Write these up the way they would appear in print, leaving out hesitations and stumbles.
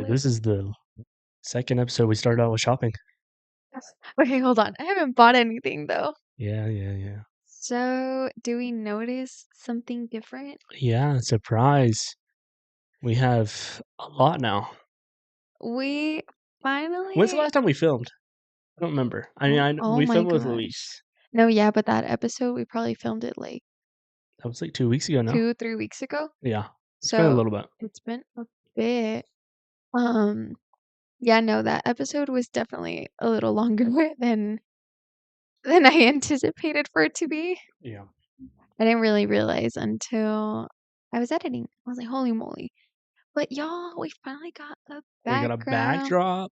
This is the second episode we started out with shopping. Okay, hold on. I haven't bought anything though. Yeah. So, do we notice something different? Yeah, surprise. We have a lot now. We finally. When's the last time we filmed? I don't remember. I mean, Oh we my filmed with gosh. Luis. No, yeah, but that episode we probably filmed it like That was like 2 weeks ago now. 2-3 weeks ago. Yeah, it's been a So little bit. it's been a bit. Yeah, no, that episode was definitely a little longer than I anticipated for it to be. Yeah. I didn't really realize until I was editing. I was like, holy moly. But y'all, we finally got a We got a background. backdrop.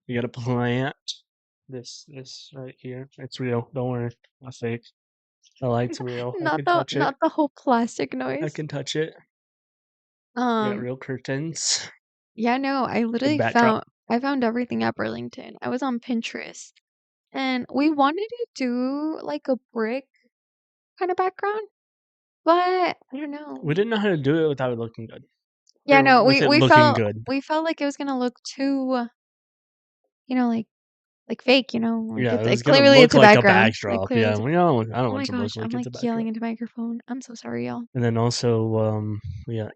We got a plant. This right here. It's real. Don't worry. Not fake. The light's real. I can touch it. Not the whole plastic noise. I can touch it. We got Um, real curtains. yeah, no, I literally backdrop. found everything at Burlington. I was on Pinterest. And we wanted to do like a brick kind of background, but I don't know. We didn't know how to do it without it looking good. Yeah, Or no, with it we looking felt good. like it was gonna look too, like fake, you know. Like Yeah, it was it's gonna clearly look it's a like a background. Like backdrop. clearly Yeah, it's a, I don't oh my want it to look gosh, I'm like like it's a yelling backdrop. into the microphone. I'm so sorry, y'all. And then also, we got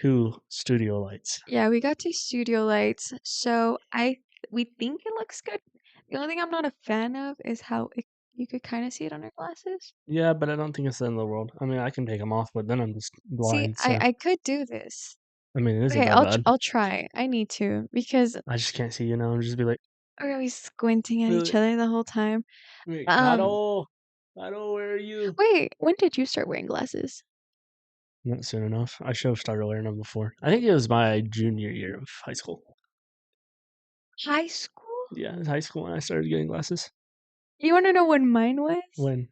2 studio lights. Yeah, we got 2 studio lights, so we think it looks good. The only thing I'm not a fan of is how you could kind of see it on our glasses. Yeah, but I don't think it's the end of the world. I mean, I can take them off, but then I'm just See, blind. So I could do this. I mean, it isn't Okay, that bad. I'll try. I need to because I just can't see you now. I'm just be like, we're always squinting at each other the whole time. Caro, where are you? Wait, when did you start wearing glasses? Not soon enough. I should have started wearing them before. I think it was my junior year of high school. High school? Yeah, it was high school when I started getting glasses. You want to know when mine was? When?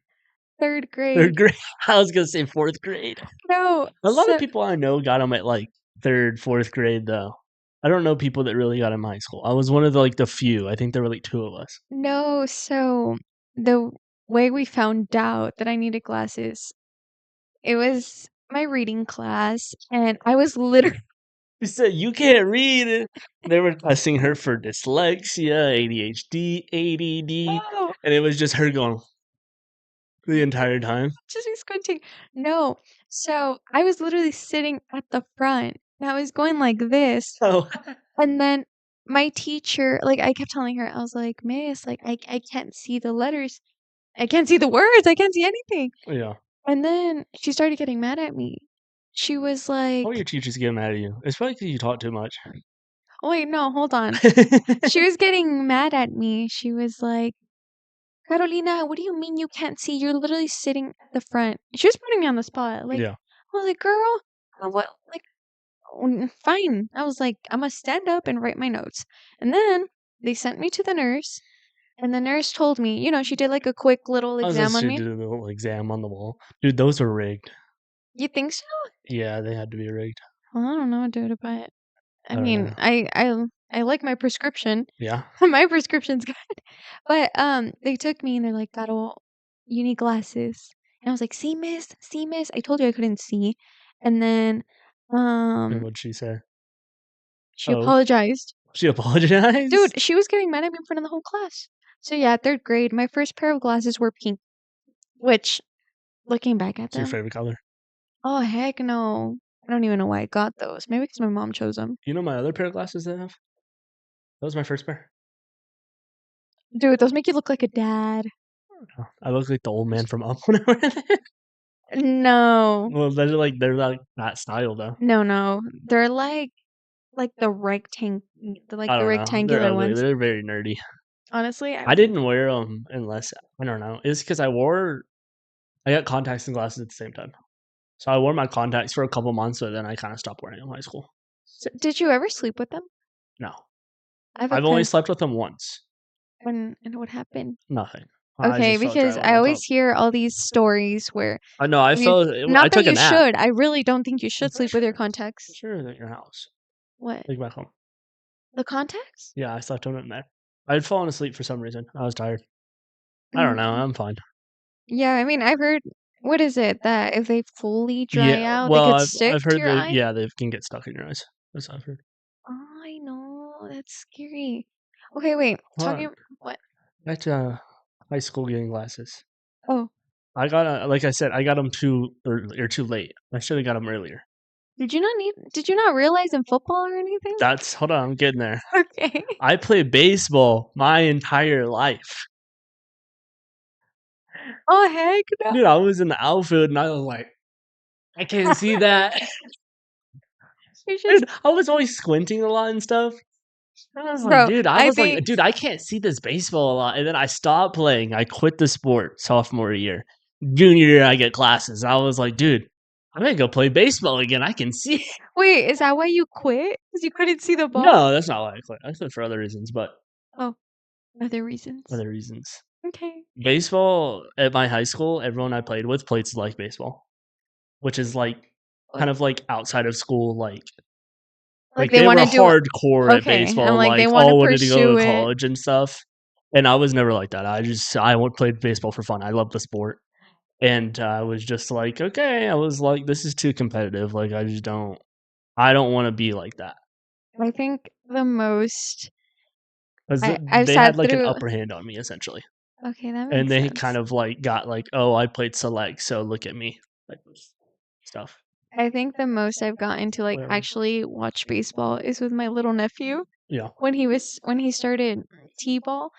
3rd grade. 3rd grade. I was gonna say 4th grade. No. A lot of people I know got them at like 3rd, 4th grade though. I don't know people that really got them in high school. I was one of the few. I think there were like 2 of us. No, so the way we found out that I needed glasses, it was my reading class, and I was literally. She said, "You can't read." They were testing her for dyslexia, ADHD, ADD, No, and it was just her going the entire time. just be squinting. No, so I was literally sitting at the front, and I was going like this, Oh, and then my teacher, like, I kept telling her, I was like, "Miss, like, I can't see the letters. I can't see the words. I can't see anything." yeah. And then she started getting mad at me. She was like, All your teachers get mad at you. It's probably because you talk too much. "Oh, wait, no, hold on." She was getting mad at me. She was like, "Carolina, what do you mean you can't see? You're literally sitting at the front." She was putting me on the spot. Like, Yeah. I was like, "Girl, what?" Like, fine. I was like, "I'm gonna stand up and write my notes." And then they sent me to the nurse, and the nurse told me, she did like a quick little I was exam on to me. do a little exam on the wall. Dude, those were rigged. You think so? Yeah, they had to be rigged. Well, I don't know, dude, but I don't mean, know. I like my prescription. Yeah. My prescription's good. But they took me and they're like, "Carol, you need glasses." And I was like, "See, miss, see, miss." I told you I couldn't see. And then And what'd she say? she Oh. apologized. She apologized? Dude, she was getting mad at me in front of the whole class. So yeah, 3rd grade, my first pair of glasses were pink. Which, looking back at It's your them, favorite color. oh heck no. I don't even know why I got those. Maybe because my mom chose them. You know my other pair of glasses that I have? That was my first pair. Dude, those make you look like a dad. Oh, I look like the old man from Up when I wear them. No. Well, they're like that style though. No. They're like the I don't the know. rectangular They're ugly. ones. They're very nerdy. Honestly, I didn't wear them unless I don't know. It's because I got contacts and glasses at the same time. So I wore my contacts for a couple months, but then I kind of stopped wearing them in high school. So, did you ever sleep with them? No, I've only slept with them once. and what happened? Nothing. Okay, because I always hear all these stories where I know. I not I that took a you nap. should. I really don't think you should sleep with your contacts. Sure, at your house. What? Like back home. The contacts? Yeah, I slept on it in there. I'd fallen asleep for some reason. I was tired. I don't know. I'm fine. Yeah, I mean, I've heard. What is it that if they fully dry out, well, they could stick I've heard to your eye? Yeah, they can get stuck in your eyes. That's what I've heard. Oh, that's scary. Okay, wait. Hold on. What? Back to high school getting glasses. Oh, I got like I said, I got them too early or too late. I should have got them earlier. did you not realize in football or anything? That's hold on, I'm getting there. Okay. I played baseball my entire life. Oh, heck no. Dude, I was in the outfield and I was like, I can't see that. You should, Dude, I was always squinting a lot and stuff. I was like, bro, dude, I I was like, think dude, I can't see this baseball a lot. And then I stopped playing. I quit the sport sophomore year. Junior year, I get classes. I was like, dude, I'm gonna go play baseball again. I can see. wait, is that why you quit? Because you couldn't see the ball? No, that's not why I quit. I quit for other reasons, but Oh, other reasons. other reasons. Okay. Baseball at my high school, everyone I played with played like baseball, which is like kind of like outside of school, Like they they want were to do hardcore at okay, I'm baseball, like, they like wanna all wanted to go pursue to it. college and stuff. And I was never like that. I played baseball for fun. I love the sport. And I was just like, okay, I was like, this is too competitive. Like I don't want to be like that. I think the most Because I've they had sat like an through upper hand on me essentially. okay, that And makes they sense. kind of like got like, oh, I played select, so look at me. Like stuff. I think the most I've gotten to, like, Whatever. actually watch baseball is with my little nephew Yeah. when he started T-ball.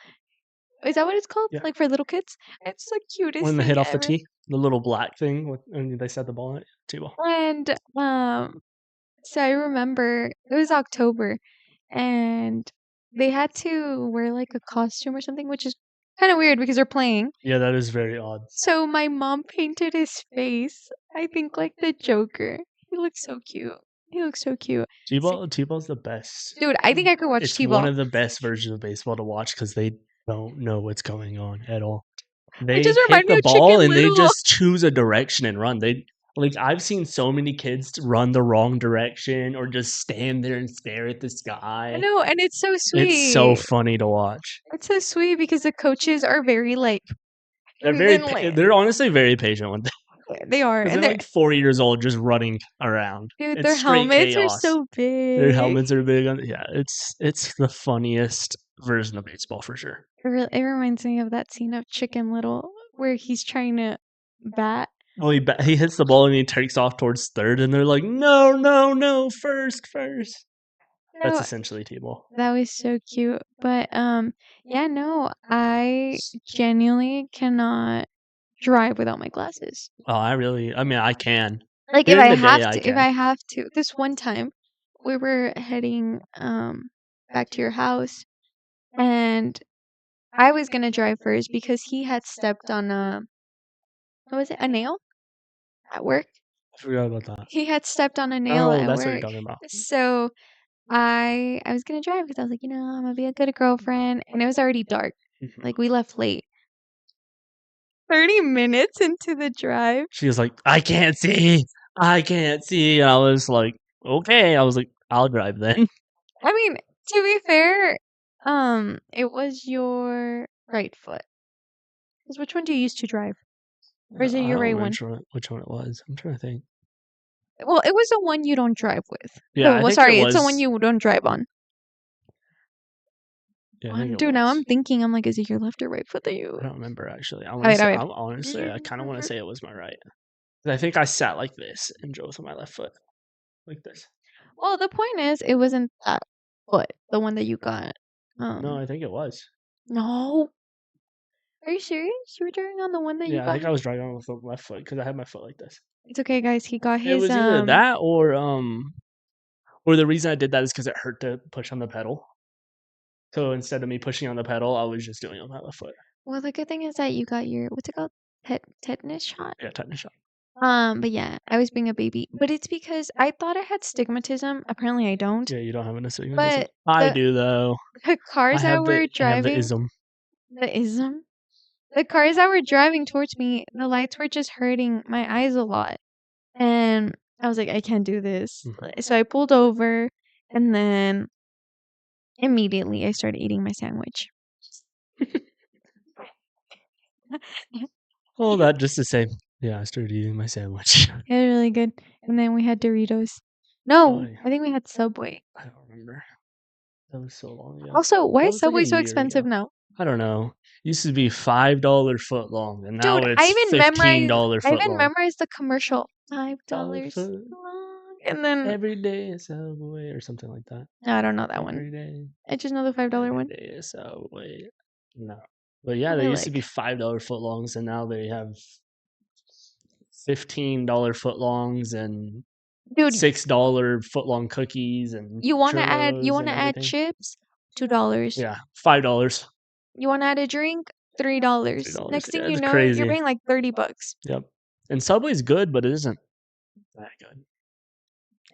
Is that what it's called? Yeah. Like, for little kids? It's the cutest When they thing hit off the ever. tee, the little black thing with, and they set the ball in it. T-ball. And, so I remember it was October, and they had to wear, like, a costume or something, which is kinda weird because they're playing. Yeah, that is very odd. So my mom painted his face, I think, like the Joker. He looks so cute. He looks so cute. T-ball's the best. Dude, I think I could watch It's one T-ball. of the best versions of baseball to watch because they don't know what's going on at all. It They just hit reminded me the of Chicken ball and they Little. just choose a direction and run. They like I've seen so many kids run the wrong direction or just stand there and stare at the I sky. know, and it's so It's so sweet. funny to watch. It's so sweet because the coaches are very like, and They're then like they're honestly very patient with they are, because and they're they're like 4 years old just running around. dude, It's their straight helmets are chaos. so Their big. helmets are big on yeah, it's the funniest version of baseball for sure. It reminds me of that scene of Chicken Little where he's trying to bat. Well, he hits the ball and he takes off towards third, and they're like, "No, no, no, first." That's No, essentially T-ball. that was so cute. But yeah, no, I genuinely cannot drive without my glasses. Oh, I mean, I can. Like During the day, I if can. I have to. This one time we were heading back to your house and I was gonna drive first because he had stepped on a what was it, a nail at work. I forgot about that. He had stepped on a nail Oh, at that's what you're work. talking about. So I was gonna drive because I was like, I'm gonna be a good girlfriend, and it was already dark. Mhm. Like we left late. 30 minutes into the drive. She was like, "I can't see. I can't see." And I was like, "Okay." I was like, "I'll drive then." I mean, to be fair, it was your right foot. 'Cause which one do you use to drive? Or is it I your don't right remember one? which one it was. I'm trying to think. Well, it was the one you don't drive with. Yeah, Oh, I well, think it sorry, it's the one was. you don't drive on. Yeah, I think it Dude, now I'm was. thinking, I'm like, is it your left or right foot that you? I don't remember actually. I want to Alright, say. alright. I honestly, I kind of want to say it was my right. 'Cause I think I sat like this and drove with my left foot, like this. Well, the point is, it wasn't that foot, the one that you got. No, I think it was. No. Are you serious? You were driving on the one that you Yeah, I got? think I was driving with the left foot because I had my foot like this. It's okay, guys. He got It his was either that or the reason I did that is because it hurt to push on the pedal. So instead of me pushing on the pedal, I was just doing it with my left foot. Well, the good thing is that you got your what's it called? Tetanus shot? Yeah, tetanus shot. But yeah, I was being a baby. But it's because I thought I had stigmatism. Apparently I don't. Yeah, you don't have an astigmatism. But I the do though. the cars that were I have the driving ism. the ism. The cars that were driving towards me, the lights were just hurting my eyes a lot. And I was like, I can't do this. Mhm. So I pulled over and then immediately I started eating my sandwich. Well, that just to say, yeah, I started eating my sandwich. It was really good. And then we had Doritos. Oh, No, yeah. I think we had Subway. I don't remember. That was so long ago. Also, why That is was like a Subway so year expensive ago. now? I don't know. Used to be $5 foot long, and now Dude, I it's even $15 I foot even long. memorized the commercial. Dollar $5 foot long. And then every day is Subway or something like that. I don't know that one. Every day, I just know the $5 every one. day is Subway. No, but yeah, they They're used to be like, $5 foot longs, and now they have $15 foot longs and dude, $6 foot long cookies and you churros wanna and add everything. chips? $2. Yeah, $5, You wanna add a drink? $3. $3. Next thing Yeah, you it's know, you're crazy. paying like $30. Yep. And Subway's good, but it isn't that good.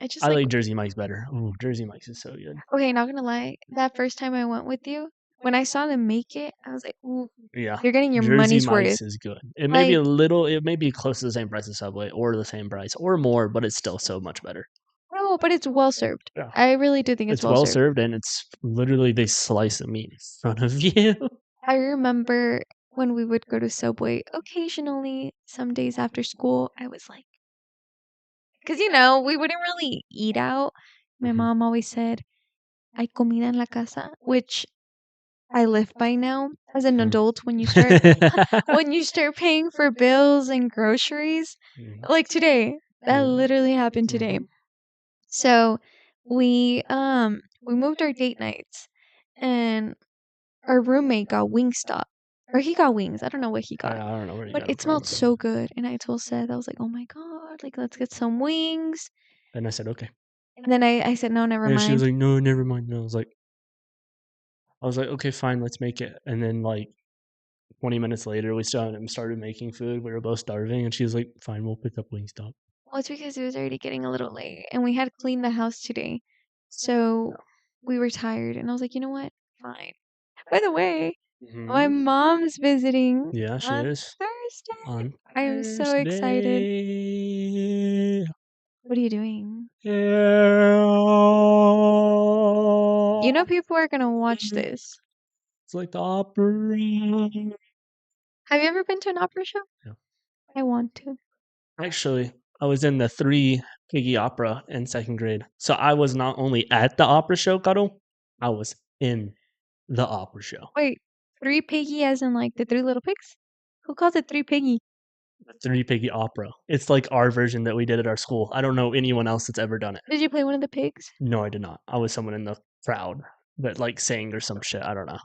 I just I like like Jersey Mike's better. Ooh, Jersey Mike's is so good. okay, not gonna lie. That first time I went with you, when I saw them make it, I was like, ooh, Yeah. you're getting your Jersey money's worth. Mike's is good. It may be Like, a little, it may be close to the same price as Subway or the same price or more, but it's still so much better. no, but it's well served. Yeah. I really do think it's It's well well served. served and it's literally they slice the meat in front of you. I remember when we would go to Subway occasionally, some days after school, I was like, because we wouldn't really eat out. My Mhm. mom always said, "Hay comida en la casa," which I live by now. As an Mhm. adult, when you start paying for bills and groceries, Mhm. like today, that Yeah. literally happened today. Mhm. So we moved our date nights, and our roommate got Wingstop. Or he got wings. I don't know what he got. I don't know where you But got them it smelled from. so good. And I told Seth, I was like, oh my God, like, let's get some wings. And I said, okay. And then I said, no, never And she was mind. like, no, never mind. And I was like, okay, fine, let's make it. And then 20 minutes later, we started making food. We were both starving, and she was like, fine, we'll pick up Wingstop. Well, it's because it was already getting a little late. And we had cleaned the house today. So we were tired. And I was like, you know what? Fine. By the way, my Hmm. mom's visiting Yeah, she on is. Thursday. On I am so excited. Thursday. What are you doing? Yeah. You know, people are going to watch this. It's like the opera. Have you ever been to an opera show? Yeah. I want to. Actually, I was in the Three Piggy Opera in second grade. So I was not only at the opera show, Cuddle, I was in the opera show. Wait, Three Piggy as in like the Three Little Pigs? Who calls it Three Piggy? The Three Piggy Opera. It's like our version that we did at our school. I don't know anyone else that's ever done it. Did you play one of the pigs? No, I did not. I was someone in the crowd that sang or some shit. I don't know.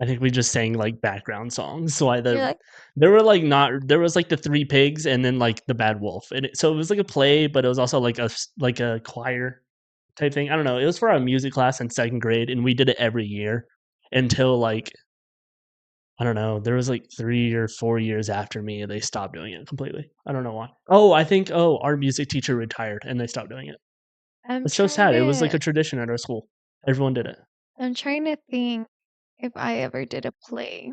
I think we just sang background songs. So You're like, there were not there was the Three Pigs and then the Bad Wolf. And so it was like a play, but it was also like a choir type thing. I don't know. It was for our music class in second grade, and we did it every year until I don't know. There was 3 or 4 years after me, they stopped doing it completely. I don't know why. Oh, I think our music teacher retired and they stopped doing it. I'm It's so trying sad. It was like to a tradition at our school. Everyone did it. I'm trying to think if I ever did a play.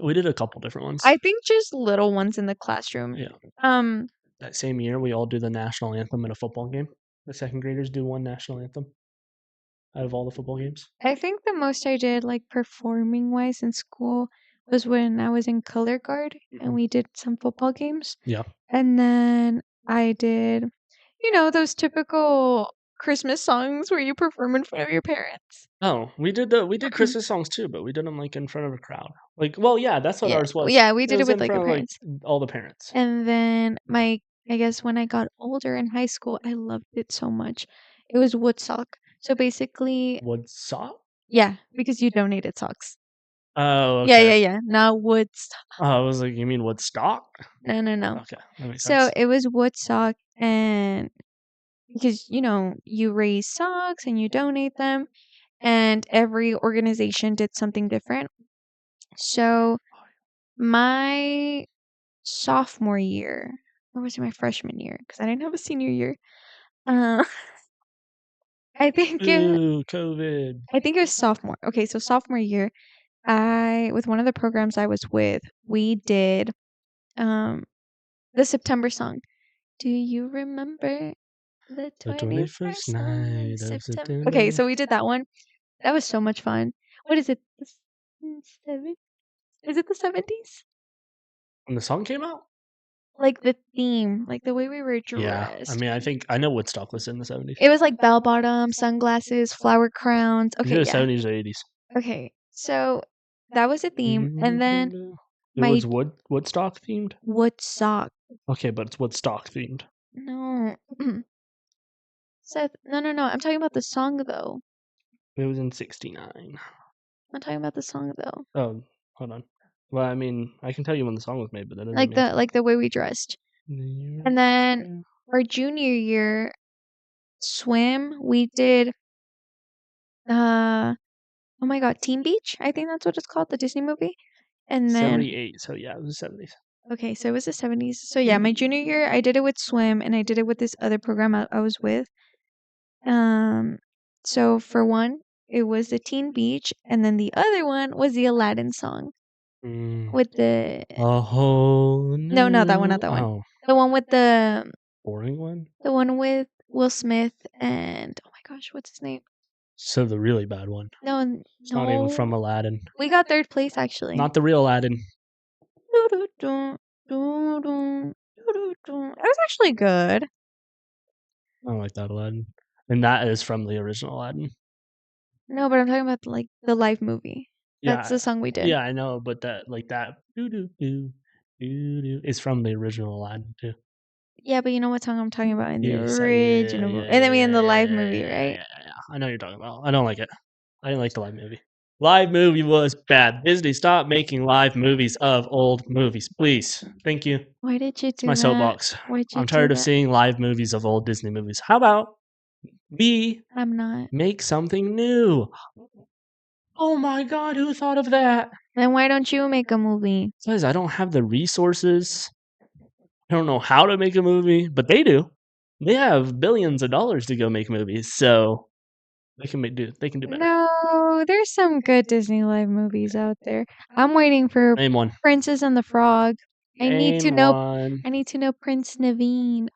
We did a couple different ones. I think just little ones in the classroom. Yeah. Um, That same year, we all do the national anthem in a football game. The second graders do one national anthem out of all the football games. I think the most I did like performing wise in school was when I was in color guard and Mhm. we did some football games. Yeah. And then I did, those typical Christmas songs where you perform in front of your parents. Oh, we did Christmas songs too, but we did them in front of a crowd. Well, yeah, that's what Yeah. ours was. Yeah, we It did it was with in like your front of parents. all the parents. And then I guess when I got older in high school, I loved it so much. It was Woodstock. So basically, Woodstock? yeah, because you donated socks. Oh, Yeah, okay. yeah, yeah. Not Woodstock. Oh, I was like, you mean Woodstock? No, no, no. Okay, that makes So sense. it was Woodstock, and because you raise socks and you donate them, and every organization did something different. So my sophomore year, or was it my freshman year? Because I didn't have a senior year. Uh, I think it, Ooh, COVID. I think it was sophomore. Okay, so sophomore year, I with one of the programs I was with, we did um the September song. Do you remember the The 21st 21st of night of September? Okay, September. so we did that one. That was so much fun. What is it? Is it the 70s? When the song came out? like the theme, like the way we were Yeah, I dressed. mean, I know Woodstock was in the 70s. It was like bell bottoms, sunglasses, flower crowns. Is Okay, it yeah. 70s or 80s? Okay, so that was a theme, and then It my was Woodstock themed? Woodstock. Okay, but it's Woodstock themed. No, Seth. No, no, no. I'm talking about the song though. It was in 69. I'm talking about the song though. Oh, hold on. Well, I mean, I can tell you when the song was made, but that doesn't mean Like the way we dressed. And then our junior year swim, we did oh my god, Teen Beach. I think that's what it's called, the Disney movie. And then 78. So yeah, it was the 70s. okay, so it was the 70s. So yeah, my junior year I did it with swim and I did it with this other program I was with. So for one, it was the Teen Beach, and then the other one was the Aladdin song with the A whole no, not that one, new not that one. The one with boring one. the one with Will Smith and oh my gosh, what's his name? So the really bad one. No, It's not even from no. Aladdin. We got third place actually. Not the real Aladdin. It was actually good. I don't like that Aladdin. And that is from the original Aladdin. No, but I'm talking about like the live movie. That's Yeah, the song we did. yeah, I know, but that doo doo doo doo doo is from the original Aladdin too. Yeah, but you know what song I'm talking about in the Yes, original movie, and then we in the live movie, right? yeah. I know what you're talking about. I don't like it. I didn't like the live movie. Live movie was bad. Disney, stop making live movies of old movies, please. Thank you. Why did you It's do my that? soapbox. Why'd you I'm do tired of that? seeing live movies of old Disney movies. How about we I'm not. make something new? Oh my god, who thought of that? Then why don't you make a movie? Guys, I don't have the resources. I don't know how to make a movie, but they do. They have billions of dollars to go make movies, so they can they can do better. No, there's some good Disney live movies out there. I'm waiting for Name one. Princess and the Frog. I need to know. One. I need to know Prince Naveen.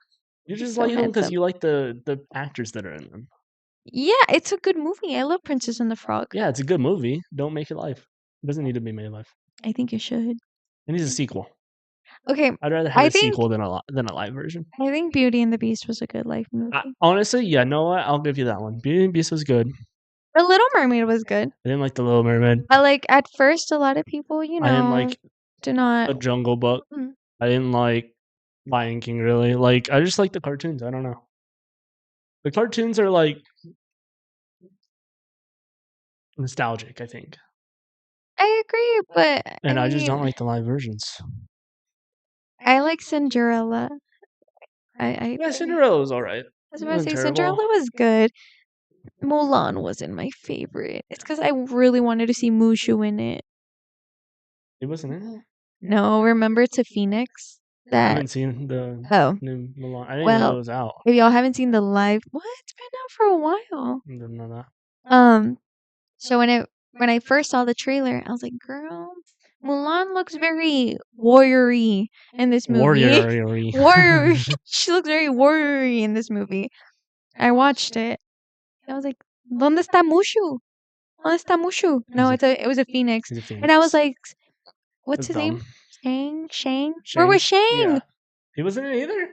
You He's just so like them because handsome. you like the actors that are in them. Yeah, it's a good movie. I love Princess and the Frog. Yeah, it's a good movie. Don't make it live. It doesn't need to be made live. I think you should. It needs a sequel. Okay, I'd rather have I a think sequel than a live version. I think Beauty and the Beast was a good live movie. Honestly, yeah, know what? I'll give you that one. Beauty and the Beast was good. The Little Mermaid was good. I didn't like the Little Mermaid. I like at first a lot of people, I didn't like do not. the Jungle Book. Mm. I didn't like Lion King really. Like I just like the cartoons. I don't know. The cartoons are like nostalgic, I think. I agree, but And I just don't mean, like the live versions. I like Cinderella. I Yeah, Cinderella was alright. I was It about to wasn't say terrible. Cinderella was good. Mulan wasn't my favorite. It's because I really wanted to see Mushu in it. It wasn't in it? No, remember to Phoenix? I That haven't seen the oh new Mulan. I didn't even know well, it was out. if y'all haven't seen the live, what? It's been out for a while. I didn't know that. So when I first saw the trailer, I was like, girl, Mulan looks very warrior-y in this movie. Warrior. Warrior. She looks very warrior-y in this movie. I watched it. I was like, ¿Dónde está Mushu? ¿Dónde está Mushu? No, it was a phoenix. He's a phoenix. And I was like, what's That's his name? dumb. Shang? Where was Shang? Yeah. He wasn't in it either?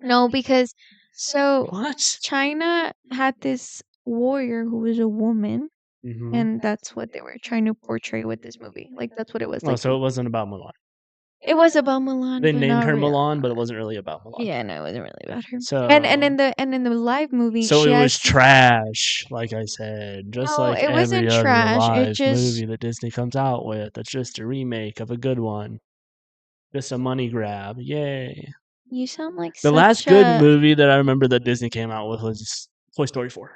No, because so What? China had this warrior who was a woman, and that's what they were trying to portray with this movie. Like that's what it was Oh, like. so it wasn't about Mulan. It was about Mulan. They but named not her real. Mulan, but it wasn't really about Mulan. Yeah, no, it wasn't really about her. So And in the live movie, so she it was has trash, like I said. Just no, like it every wasn't other trash. It live just movie that Disney comes out with. That's just a remake of a good one. Just a money grab. Yay. you sound like The such last good a. movie that I remember that Disney came out with was Toy Story 4.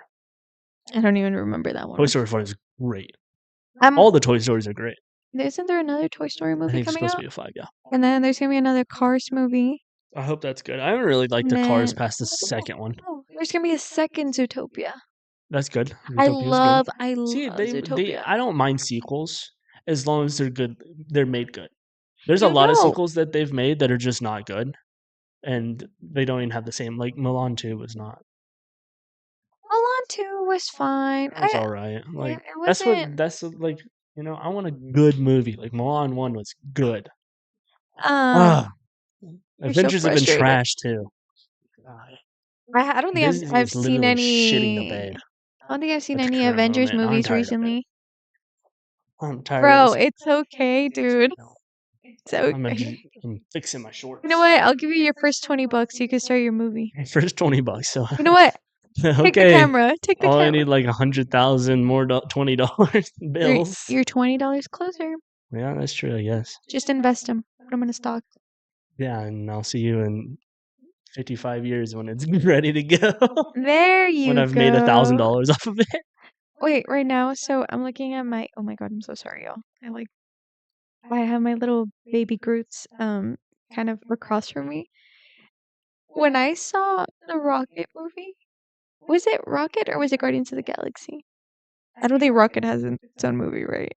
I don't even remember that one. Toy Story 4 is great. Um, All the Toy Stories are great. Isn't there another Toy Story I movie think it's coming supposed out? to be a 5, yeah. And then there's gonna be another Cars movie. I hope that's good. I haven't really liked And the Cars then past the second one. oh, there's gonna be a second Zootopia. That's good. I Zootopia's love good. See, they Zootopia. I don't mind sequels as long as they're good. They're made good. There's a You lot of know. sequels that they've made that are just not good, and they don't even have the same. Like Milan 2 was not. Mulan 2 was fine. It was all right. Like it wasn't. like I want a good movie. Like Milan 1 was good. Um, You're so Adventures have been frustrated. trash too. God. I don't think Disney I've is seen literally shitting the bed any. I don't think I've seen at the any current Avengers moment. I'm movies tired of it. recently. I'm tired of Bro, this. it's okay, dude. No, It's okay. I'm fixing my You know shorts. what? I'll give you your first 20 bucks. You can start your movie. First $20. So You know what? Take the okay. camera. Take the All I camera. need like 100,000 more $20 You're bills. you're $20 closer. Yeah, that's true. I guess. Just invest them. Put them in a stock. Yeah, and I'll see you in 55 years when it's ready to go. There When you I've made go. $1,000 off of it. Wait, right now, so I'm looking at my. Oh my god, I'm so sorry, y'all. I have my little baby Groots kind of across from me. When I saw the Rocket movie, was it Rocket or was it Guardians of the Galaxy? I don't think Rocket has its own movie, right?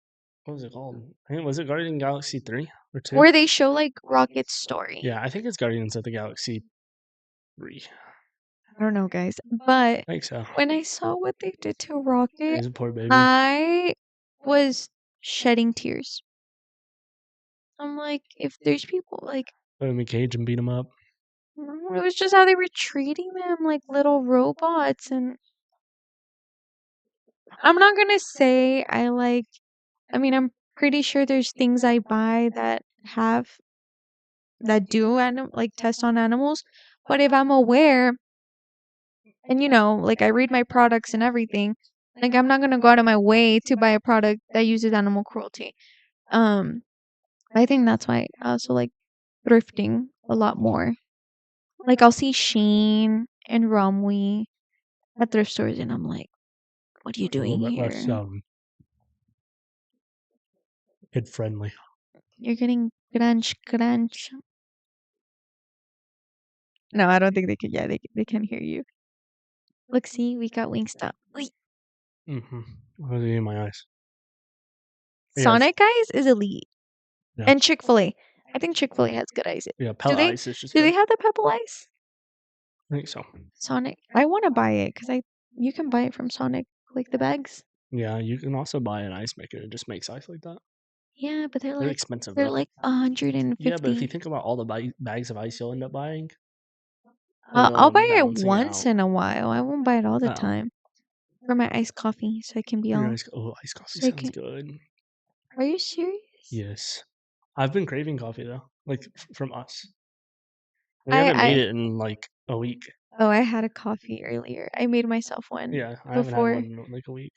What was it called? I think was it Guardian Galaxy 3 or 2? Where they show like Rocket's story. Yeah, I think it's Guardians of the Galaxy 3. I don't know, guys, but I think so. when I saw what they did to Rocket, He's a poor baby. I was shedding tears. I'm like, if there's people like, Put him in a cage and beat him up. it was just how they were treating them like little robots, and I'm not gonna say I like. I mean, I'm pretty sure there's things I buy that do like test on animals, but if I'm aware and like I read my products and everything, like I'm not gonna go out of my way to buy a product that uses animal cruelty. Um, I think that's why I also like thrifting a lot more. Like I'll see Sheen and Romwe at thrift stores, and I'm like, "What are you A little doing bit less here? kid friendly. You're getting crunch." No, I don't think they could. Yeah, they can hear you. Look, see, we got Wingstop. Wait, Mm-hmm. What is in my eyes? Yes. Sonic guys is elite, Yeah. and Chick-fil-A. I think Chick-fil-A has good ice. Yeah. Do Pellet they? ice is just Do good. they have the pebble ice? I think so. Sonic. I want to buy it because you can buy it from Sonic, like the bags. Yeah, you can also buy an ice maker. It just makes ice like that. Yeah, but They're expensive they're though. like 150. Yeah, but if you think about all the bags of ice you'll end up buying, I'll buy it balancing it once out. in a while. I won't buy it all the Oh, time for my iced coffee, so I can be your all. ice coffee So I sounds can. good. Are you serious? Yes, I've been craving coffee though, like from us. We I haven't made I it in like a week. oh, I had a coffee earlier. I made myself one Yeah, I haven't had before. one in like a week.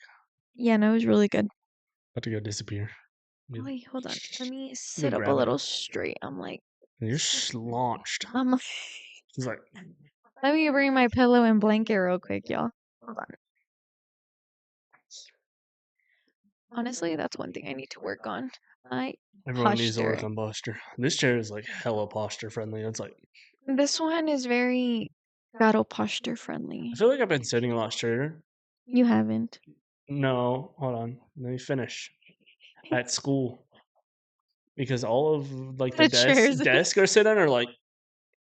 Yeah, no, it was really good. About to go disappear. Oh, wait, hold on. Let me Go sit up a grab it. little straight. I'm like, You're launched. um, He's like, let me bring my pillow and blanket real quick, y'all. Hold on. Honestly, that's one thing I need to work on. My everyone needs to work posture. on posture. This chair is like hella posture friendly. It's like This one is very battle posture I friendly. feel like I've been sitting a lot straighter. You haven't. No, hold on. Let me finish. At school, because all of like the The chairs. desk or sit in are like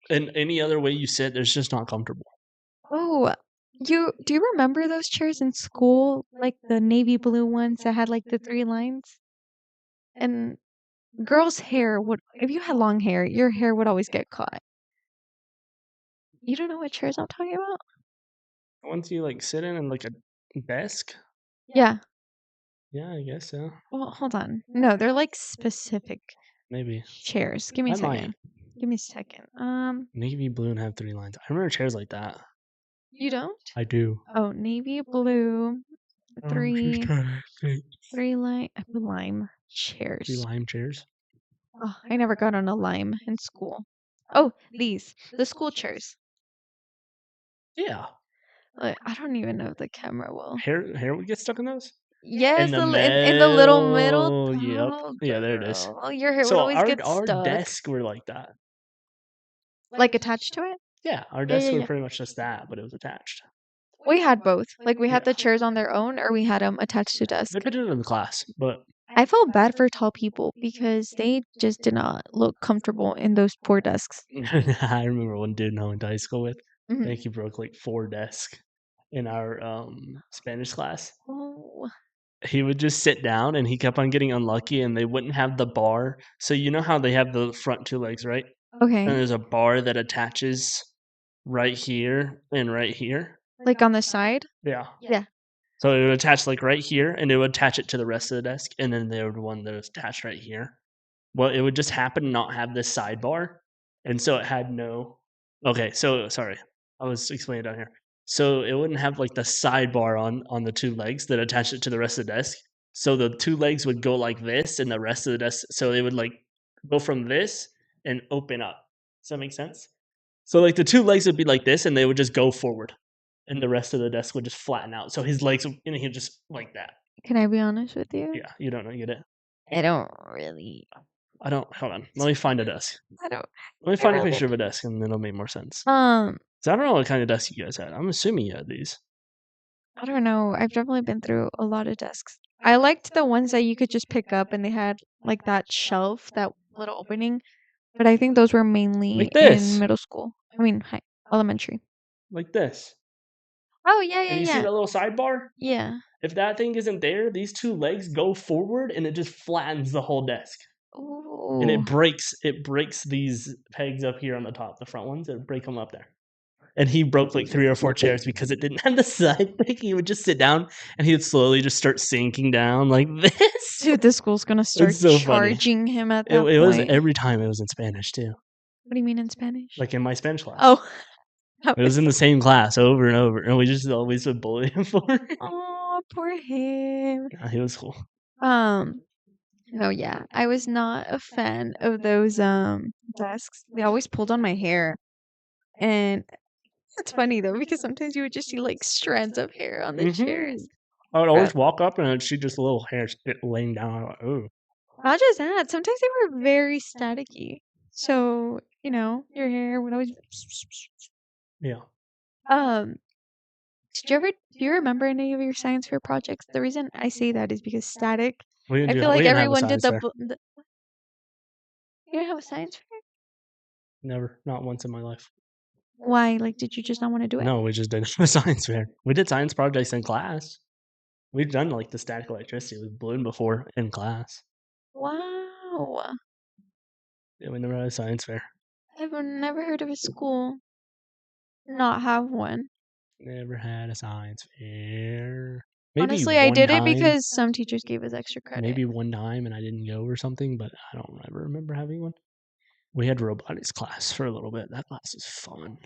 in any other way you sit, it's just not comfortable. Oh, do you remember those chairs in school, like the navy blue ones that had like the three lines? And girls' hair would, if you had long hair, your hair would always get caught. You don't know what chairs I'm talking about? Once you like sit in like a desk, Yeah. yeah, I guess so. Well, hold on. No, they're like specific Maybe chairs. Give me a I might second. Give me a second. navy blue and have 3 lines. I remember chairs like that. You don't? I do. Oh, navy blue, Oh, she's three, trying to say lime three chairs. lime chairs. Oh, I never got on a lime in school. Oh, the school chairs. Yeah, I don't even know if the camera will. hair would get stuck in those. In Yes, the in the little middle. middle. Yep. Oh, Yeah, there it is. girl, your hair would So always get our stuck. desks were like that. Like attached to it? Yeah, our Yeah, yeah, desks were yeah. pretty much just that, but it was attached. We had both. Like we had Yeah. the chairs on their own, or we had them attached to desk. Depended on the class, but I felt bad for tall people because they just did not look comfortable in those poor desks. I remember one dude I went to high school with. I Mhm. think he broke like 4 desks in our Spanish class. Oh, He would just sit down and he kept on getting unlucky and they wouldn't have the bar. So you know how they have the front 2 legs, right? and Okay. there's a bar that attaches right here and right here. Like on the side? Yeah. Yeah. So it would attach like right here, and it would attach it to the rest of the desk, and then there would one that was attached right here. Well, it would just happen to not have this sidebar, and so it had no. Okay, so sorry, I was explaining down here. So it wouldn't have like the sidebar on the two legs that attached it to the rest of the desk. So the two legs would go like this, and the rest of the desk. So they would like go from this and open up. Does that make sense? So like the two legs would be like this, and they would just go forward, and the rest of the desk would just flatten out. So his legs, and he'd just like that. Can I be honest with you? Yeah, you don't know, get it? I don't really. I don't. Hold on, let me find a desk. I don't. Let me I find a really. picture of a desk, and then it'll make more sense. 'Cause I don't know what kind of desk you guys had. I'm assuming you had these. I don't know. I've definitely been through a lot of desks. I liked the ones that you could just pick up and they had like that shelf, that little opening. But I think those were mainly Like in this. middle school. I mean, elementary. Like this. Oh, yeah, yeah, And you see yeah. that little sidebar? Yeah. If that thing isn't there, these two legs go forward, and it just flattens the whole desk. And Ooh. it breaks these pegs up here on the top, the front ones. It break them up there. And he broke like 3 or 4 chairs because it didn't have the side thing. He would just sit down, and he would slowly just start sinking down like this. Dude, the school's gonna start It's so funny. charging him at It that was point. every time it was in Spanish too, What do you mean in Spanish? like in my Spanish class. Oh, that It was in the same class over and over, and we just always would bully him for it. Oh, poor him. Nah, he was cool. No, yeah. I was not a fan of those desks. They always pulled on my hair. And it's funny though, because sometimes you would just see like strands of hair on the Mhm. chairs. I would always walk up and I'd see just a little hair laying down. I'm like, ooh. Not just that, sometimes they were very staticky. So, your hair would always Yeah. um do you remember any of your science fair projects? The reason I say that is because static. I feel We like didn't have a everyone did science fair. You didn't have a science fair? Never. Not once in my life. Why? Like, did you just not want to do it? No, we just didn't have a science fair. We did science projects in class. We've done like the static electricity with balloon before in class. Wow. Yeah, we never had a science fair. I've never heard of a school not have one. Never had a science fair. Maybe Honestly, I one did it time. because some teachers gave us extra credit. Maybe one time and I didn't go or something, but I don't ever remember having one. We had robotics class for a little bit. That class was fun.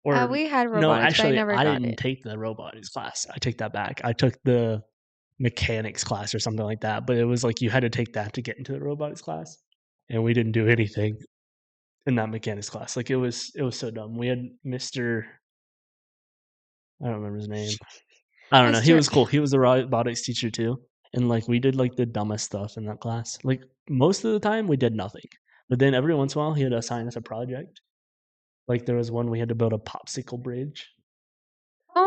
Or We had no, robotics, but I actually, never I got didn't it. take the robotics class. I take that back. I took the mechanics class or something like that, but it was like you had to take that to get into the robotics class, and we didn't do anything in that mechanics class. Like it was so dumb. We had Mr. I don't remember his name. I don't know. He Mr. was cool. He was a robotics teacher too, and like we did like the dumbest stuff in that class. Like most of the time we did nothing, but then every once in a while he would assign us a project. Like there was one we had to build a popsicle bridge,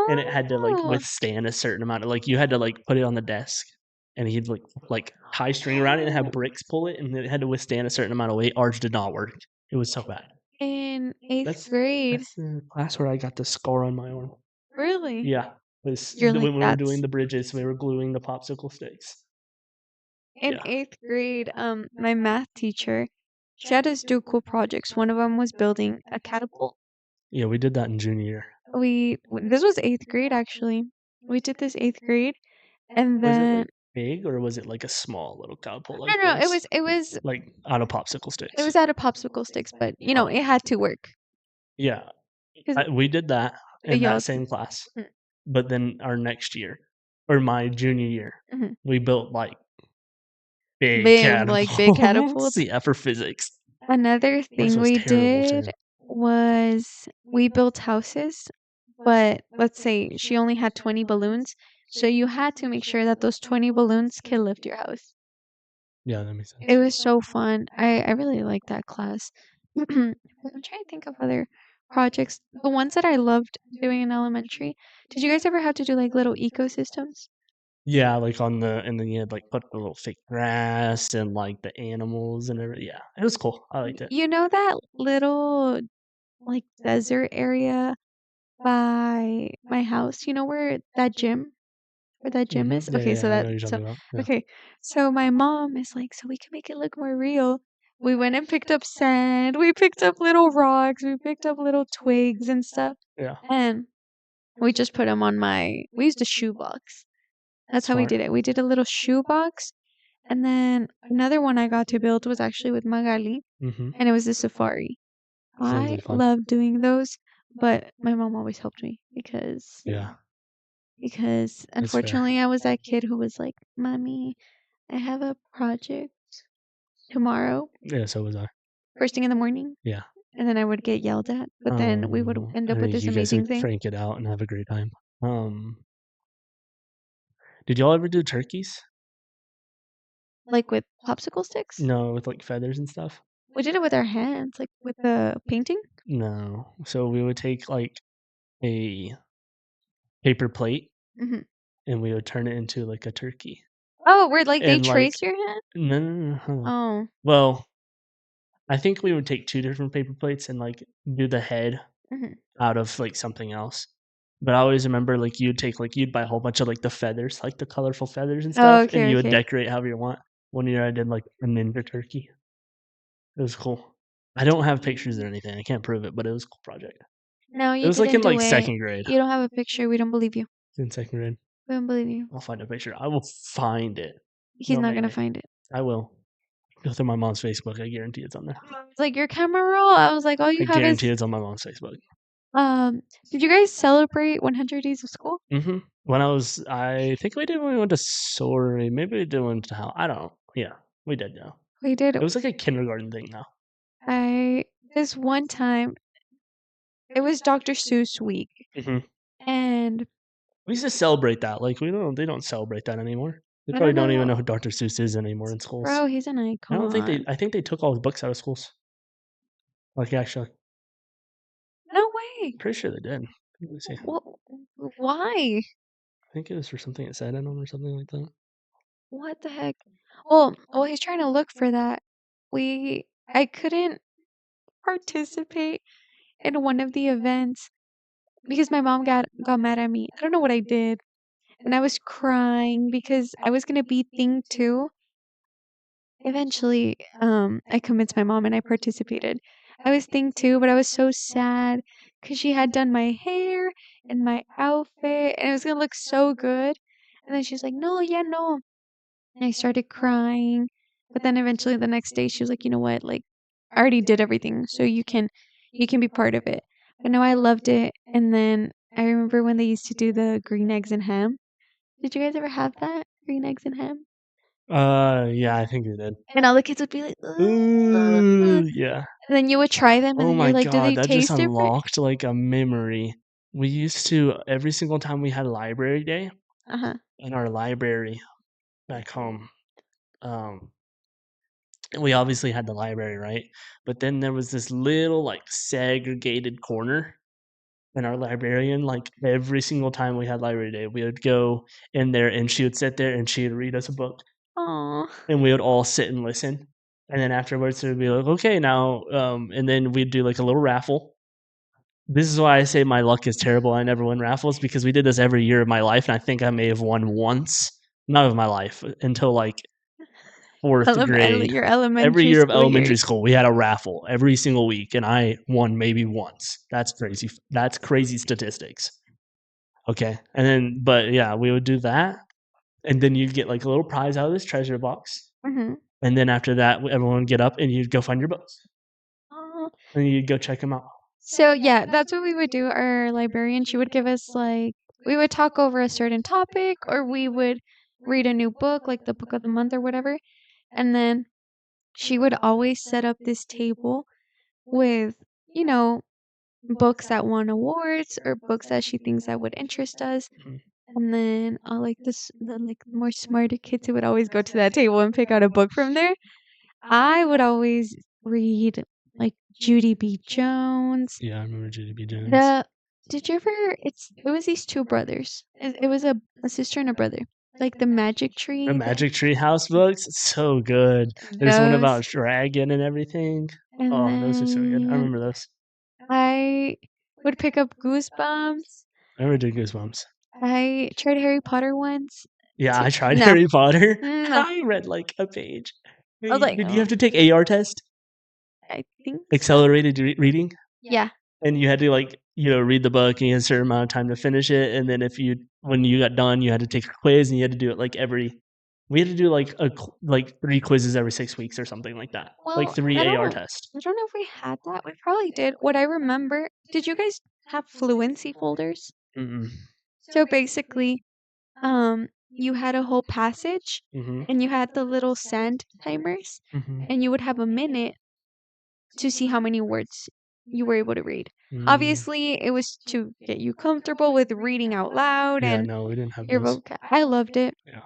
and it had to like Oh. withstand a certain amount of like you had to like put it on the desk, and he'd like tie string around it and have bricks pull it, and it had to withstand a certain amount of weight. Ours did not work. It was so bad. In 8th grade. That's the class where I got the scar on my arm. Really? Yeah, was You're like, when we were doing that's the bridges, we were gluing the popsicle sticks. in Yeah, 8th grade, my math teacher, she had us do cool projects. One of them was building a catapult. yeah, we did that in junior year. This was 8th grade actually. We did this 8th grade, and Was it then like big or was it like a small little catapult no, like no, this? it was Like out of popsicle sticks. it was out of popsicle sticks, but Oh. it had to work. Yeah, 'Cause we did that in y'all that same class. Mhm. But then our next year, or my junior year, Mhm. we built like big Big, like big catapults. catapults. Yeah, for physics. Another Ours thing was we terrible did too. was we built houses, but let's say she only had 20 balloons, so you had to make sure that those 20 balloons can lift your house. Yeah, that makes sense. It was so fun. I really liked that class. I'm trying to think of other projects. The ones that I loved doing in elementary. Did you guys ever have to do like little ecosystems? Yeah, like on the and then you had like put the little fake grass and like the animals and everything. Yeah, it was cool. I liked it. You know that little like desert area by my house? You know where that gym is? Yeah, Okay, yeah, so I know that what you're so talking about. Yeah. okay. So my mom is like, so we can make it look more real. We went and picked up sand. We picked up little rocks. We picked up little twigs and stuff. Yeah. And we just put them on we used a shoebox. That's how we Smart. did it. We did a little shoebox. And then another one I got to build was actually with Magali. Mm-hmm. And it was a safari. Sounds I like fun. love doing those. But my mom always helped me because Yeah. because That's fair. unfortunately I was that kid who was like, "Mommy, I have a project tomorrow, Yeah, so was I. first thing in the morning." Yeah. And then I would get yelled at, but then we would end up And with then this you guys amazing would thing. crank it out and have a great time. Did y'all ever do turkeys? Like with popsicle sticks? No, with like feathers and stuff? We did it with our hands, like with the painting. No. So we would take like a paper plate Mhm. and we would turn it into like a turkey. Oh, where like they And like trace your hand? no. Oh. Well, I think we would take 2 different paper plates and like do the head Mhm. out of like something else. But I always remember like you'd buy a whole bunch of like the feathers, like the colorful feathers and Oh, stuff, and okay, you would okay. decorate however you want. One year I did like a ninja turkey. It was cool. I don't have pictures or anything. I can't prove it, but it was a cool project. No, It you was like didn't in do like it. second grade. You don't have a picture. We don't believe you. In second grade. We don't believe you. I'll find a picture. I will find it. He's No, not gonna maybe. find it. I will. Go through my mom's Facebook. I guarantee it's on there. It's like your camera roll. I was like, all you I have is guarantee it's on my mom's Facebook. Did you guys celebrate 100 days of school? Mm-hmm. I think we did when we went to Sorry. Maybe we did when to how I don't know. Yeah, we did. Yeah, We did. it was like a kindergarten thing now. This one time, it was Dr. Seuss week, Mm-hmm. and We used to celebrate that. Like they don't celebrate that anymore. They I probably don't don't even know, know who Dr. Seuss is anymore in schools. bro, he's an icon. I think they took all his books out of schools. Like actually, No way. pretty sure they did. Let me see. Why? I think it was for something it said in them or something like that. What the heck? Well, he's trying to look for that. I couldn't participate in one of the events because my mom got mad at me. I don't know what I did, and I was crying because I was gonna be thing two. Eventually, I convinced my mom and I participated. I was thing two, but I was so sad because she had done my hair and my outfit, and it was gonna look so good. And then she's like, "No, yeah, no." And I started crying. But then eventually the next day she was like, "You know what? Like, I already did everything, so you can be part of it." But no, I loved it. And then I remember when they used to do the green eggs and ham. Did you guys ever have that? Green eggs and ham? Yeah, I think we did. And all the kids would be like, "Ugh." Ooh, And yeah. then you would try them and Oh then you're my like, "Do god, they that just taste different?" unlocked like a memory. We used to every single time we had library day Uh-huh. in our library back home. Um, we obviously had the library, right? But then there was this little like segregated corner and our librarian, like every single time we had library day, we would go in there and she would sit there and she would read us a book Aw. and we would all sit and listen. And then afterwards it would be like, okay, now, and then we'd do like a little raffle. This is why I say my luck is terrible. I never win raffles because we did this every year of my life, and I think I may have won once. Not of my life until like fourth grade. Your Every elementary year of school elementary years. school, we had a raffle every single week, and I won maybe once. That's crazy. That's crazy statistics. Okay, and then but yeah, we would do that, and then you'd get like a little prize out of this treasure box, Mm-hmm. and then after that, everyone would get up and you'd go find your books, and you'd go check them out. So yeah, that's what we would do. Our librarian, she would give us like we would talk over a certain topic or we would read a new book, like the book of the month or whatever. And then she would always set up this table with, you know, books that won awards or books that she thinks that would interest us. Mhm. And then like the like more smarter kids who would always go to that table and pick out a book from there. I would always read like Judy B. Jones. Yeah, I remember Judy B. Jones. Did you ever? It was these two brothers. It was a sister and a brother. Like the Magic Tree. The Magic Tree House books, it's so good. There's one Those, about dragon and everything. and Oh, those are so good. I then remember those. I would pick up Goosebumps. I never did Goosebumps. I tried Harry Potter once. Yeah, I tried No, Harry Potter. no. I read like a page. I was like, Did you have to take AR test? I think so. Accelerated reading? Yeah. And you had to, like, read the book, and you had a certain amount of time to finish it, and then when you got done, you had to take a quiz, and you had to do it, like, we had to do, like, 3 quizzes every 6 weeks or something like that, like Well, 3 AR tests. I don't know if we had that. We probably did. What I remember, did you guys have fluency folders? Mm-mm. So basically, you had a whole passage Mhm. and you had the little sand timers Mhm. and you would have a minute to see how many words you were able to read. Mm. Obviously, it was to get you comfortable with reading out loud Yeah, and no, we didn't have your those. vocab. I loved it. Yeah.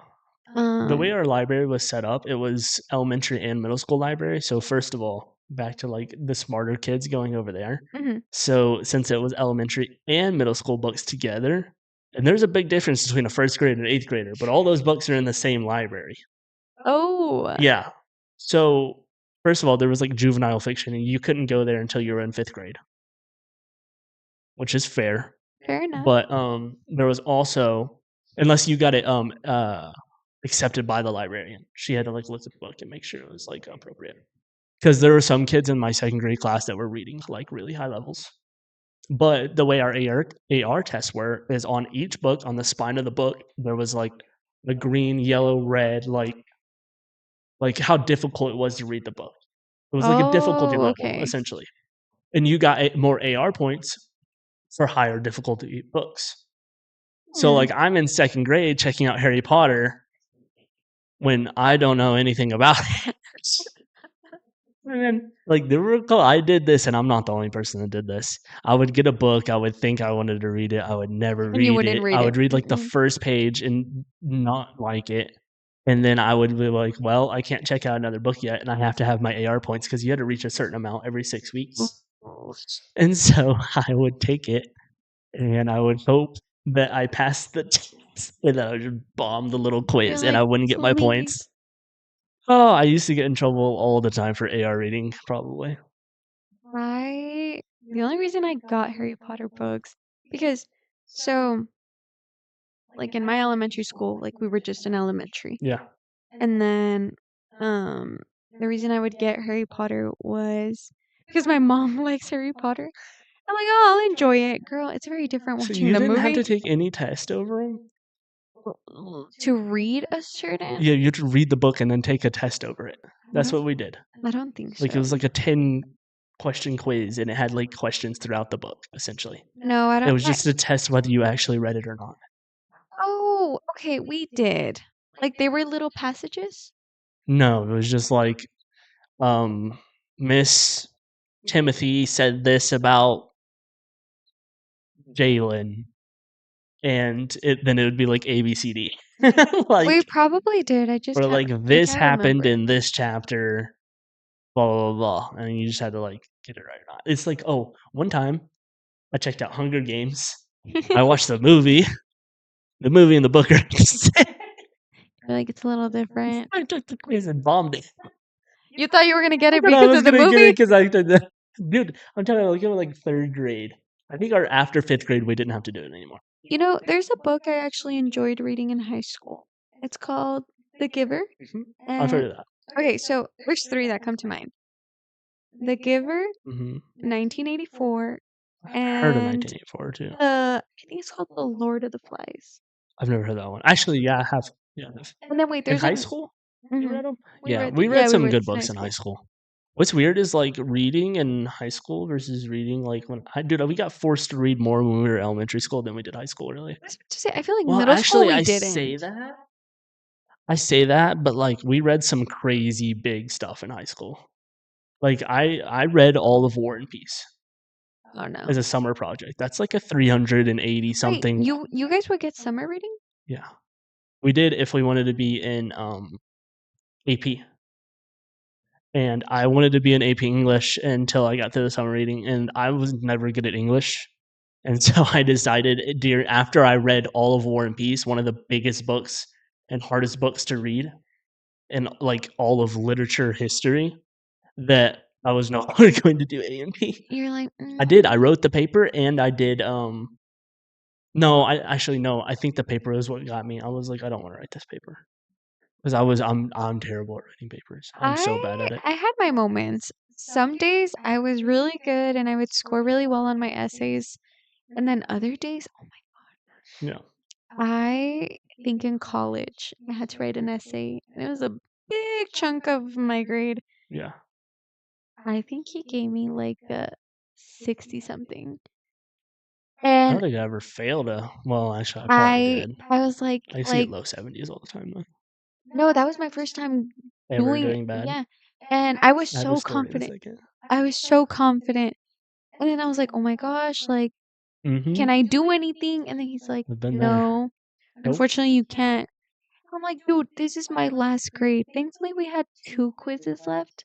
The way Um, our library was set up, it was elementary and middle school library. So first of all, back to like the smarter kids going over there. mhm. So since it was elementary and middle school books together, and there's a big difference between a first grader and eighth grader, but all those books are in the same library. Oh, Yeah. So first of all, there was like juvenile fiction, and you couldn't go there until you were in fifth grade, which is fair. fair enough. But there was also, unless you got it accepted by the librarian, she had to like look at the book and make sure it was like appropriate. Because there were some kids in my second grade class that were reading to like really high levels. But the way our AR tests were is on each book, on the spine of the book, there was like the green, yellow, red, like how difficult it was to read the book. It was like a difficulty Oh, level okay. essentially, and you got more AR points for higher difficulty books. So Hmm. like I'm in second grade checking out Harry Potter when I don't know anything about it. And then, like, I did this, and I'm not the only person that did this. I would get a book, I would think I wanted to read it, I would never And you read wouldn't it. read I it. would read, like, the Mm-mm. first page and not like it, and then I would be like, "Well, I can't check out another book yet, and I have to have my AR points because you had to reach a certain amount every 6 weeks." And so, I would take it, and I would hope that I passed the test, and then I would just bomb the little You're quiz, and like, I wouldn't get my points. please. Oh, I used to get in trouble all the time for AR reading, probably. The only reason I got Harry Potter books because so like in my elementary school, like we were just in elementary. Yeah. And then um the reason I would get Harry Potter was because my mom likes Harry Potter. I'm like, "Oh, I'll enjoy it." Girl, it's very different So watching you the didn't have movie. to take any test over them? To read a certain Yeah, you had to read the book and then take a test over it. That's what we did. I don't think Like, it so. was like a 10 question quiz, and it had, like, questions throughout the book, essentially. No, I It don't was just to test whether you actually read it or not. Oh, okay, we did. Like they were little passages? No, it was just like, um, Miss Timothy said this about Jalen, and then it would be like ABCD. We Like, probably did. I just or have like, I this can't happened remember. in this chapter, blah, blah, blah, and you just had to, like, get it right or not. It's like, oh, one time, I checked out Hunger Games. I watched the movie. The movie and the book are Feel like it's a little different. I took the quiz and bombed it. You thought you were gonna get I it thought I because was of the gonna get it movie? because I did that. Dude, I'm telling you, like, in, like, 3rd grade. I think our after 5th grade, we didn't have to do it anymore. You know, there's a book I actually enjoyed reading in high school. It's called The Giver. Mhm. I've heard And of that. okay, so there's three that come to mind. The Giver, Mhm. 1984, I've heard of and 1984 too. I think it's called The Lord of the Flies. I've never heard that one. Actually, yeah, I have. Yeah, I have. And then wait, In there's high an school? You mhm. read them? We Yeah, read we read yeah, we some read good this in high books in high school. school. What's weird is, like, reading in high school versus reading, like, we got forced to read more when we were elementary school than we did high school, really. I was about to say, I feel like Well, middle school actually, we didn't. I say that, but, like, we read some crazy big stuff in high school. Like, I read all of War and Peace Oh no. as a summer project. That's like a 380 Wait, something. you guys would get summer reading? Yeah. We did if we wanted to be in, AP. And I wanted to be in AP English until I got to the summer reading, and I was never good at English. And so I decided after I read all of War and Peace, one of the biggest books and hardest books to read in, like, all of literature history, that I was no longer going to do A&P. You're like, I did. I wrote the paper, and I did, no, no, I think the paper is what got me. I was like, "I don't wanna write this paper," 'cause I'm terrible at writing papers. I'm so bad at it. I had my moments. Some days I was really good and I would score really well on my essays, and then other days, oh Yeah. I think in college I had to write an essay, and it was a big chunk of my grade. Yeah. I think he gave me like a 60 something. I And don't think I ever failed a. Well, actually, I probably I did. I was I used to get like low 70s all the time, though. no, that was my first time Ever doing doing bad? yeah. And I was I have a so story in a confident. second. I was so confident. And then I was like, "Oh my gosh, like, Mm-hmm. can I do anything?" And then he's like, I've been there. "No, Nope. unfortunately you can't." I'm like, "Dude, this is my last grade." Thankfully, we had 2 quizzes left.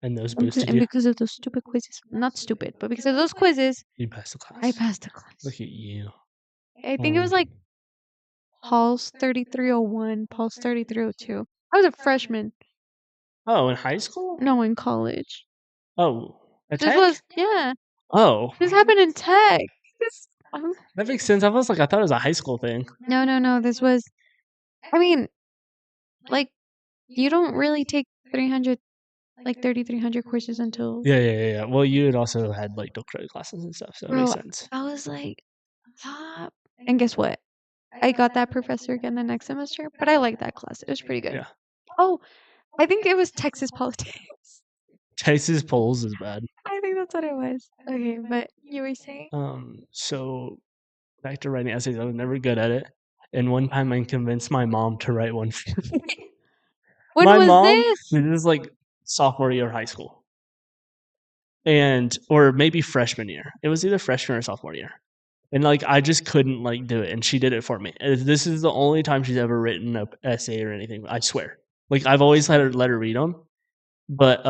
And those boosted And you. because of those stupid quizzes, not stupid, but because of those quizzes, You passed the I class. passed the Look class. at you. I think it was like Paul's 3301, Paul's 3302. I was a freshman. Oh, in high school? No, in college. Oh, a This tech? was yeah. Oh, This happened in tech. This that makes sense. I thought it was a high school thing. no. This was. I mean, like you don't really take 300, like 3,300 courses until. Yeah. Well, you had also had like no credit classes and stuff, so it makes Bro, sense. I was like, top. And guess what? I got that professor again the next semester, but I liked that class. It was pretty good. Yeah. Oh, I think it was Texas politics. Texas polls is bad. I think that's what it was. Okay, but you were saying? So back to writing essays, I was never good at it. And one time I convinced my mom to write one for me. When My was mom, this? this is like sophomore year of high school. Or maybe freshman year. It was either freshman or sophomore year. And like I just couldn't like do it, and she did it for me. This is the only time she's ever written a essay or anything. I swear. Like I've always let her read them, but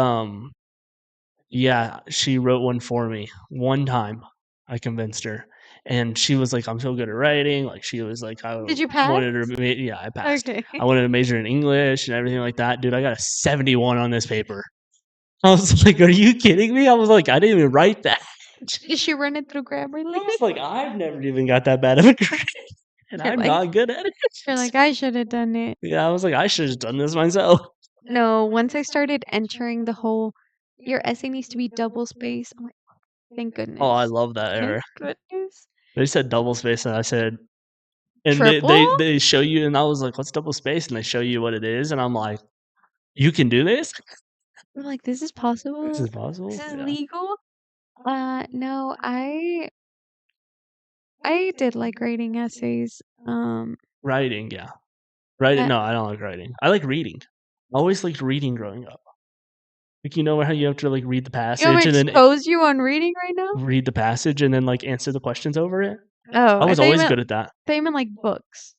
yeah, she wrote one for me one time. I convinced her, and she was like, "I'm so good at writing." Like she was like, "I Did you pass? wanted to." Yeah, I passed. Okay. I wanted to major in English and everything like that. Dude, I got a 71 on this paper. I was like, "Are you kidding me?" I was like, "I didn't even write that." Did she run it through Grammarly? I was like, "I've never even got that bad of a grade, and You're I'm like, not good at it." you're like, I should have done it. Yeah, I was like, "I should have done this myself." No, once I started entering the whole, your essay needs to be double spaced. I'm like, thank Oh, I goodness. love that Thank era. goodness. They said double space, and I said, and Triple? they show you, and I was like, "What's double space?" And they show you what it is, and I'm like, "You can do this? I'm like, this is This possible? is This possible?" is Yeah. legal? No, I did like writing essays. Writing, yeah. Writing, Uh, no, I don't like writing. I like reading. I always liked reading growing up. Like, you know how you have to, like, read the you want me passage to and then expose you on reading right now? read the passage and then, like, answer the questions over it? Oh, I was always good at that. thought you meant like books.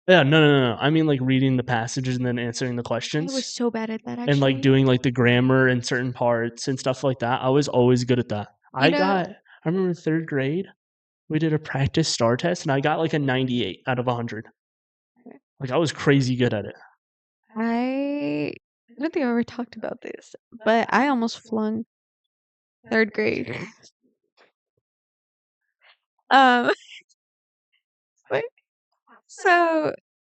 Yeah, no. I mean, like, reading the passages and then answering the I was questions so bad at that and, like, actually. doing, like, the grammar in certain parts and stuff like that. I was always good at that. You know, I remember in 3rd grade, we did a practice STAR test, and I got, like, a 98 out of 100. Like, I was crazy good at it. I don't think I ever talked about this, but I almost flung 3rd grade. Um, but so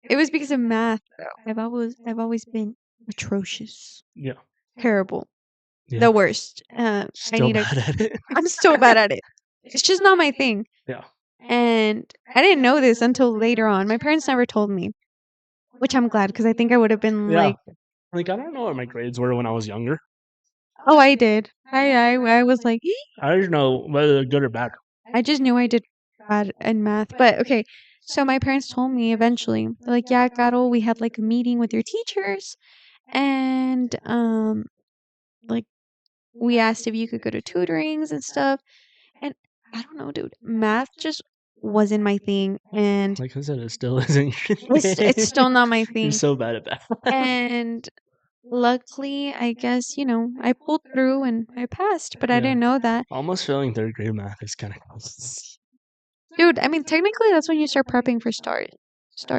it was because of math though. I've always been atrocious. Yeah. Terrible. Yeah. The worst. I Still need a bad at it. I'm so bad at it. It's just not my thing. Yeah. And I didn't know this until later on. My parents never told me, which I'm glad because I think I would have been Yeah. like, Like, I don't know what my grades were when I was younger. "Oh, I did." I was like, I don't know whether they're good or bad. I just knew I did bad in math. But okay, so my parents told me eventually, they're like, "Yeah, Carol, we had like a meeting with your teachers, and like we asked if you could go to tutorings and stuff." And I don't know, dude, math just wasn't my thing, and Like I said, it still isn't your it's thing. still not my You're thing. so bad at that. And luckily, I guess, I pulled through and I passed, but I Yeah. didn't know that. Almost failing 3rd grade math is kind of close. Dude, I mean, technically, that's when you start prepping for STAR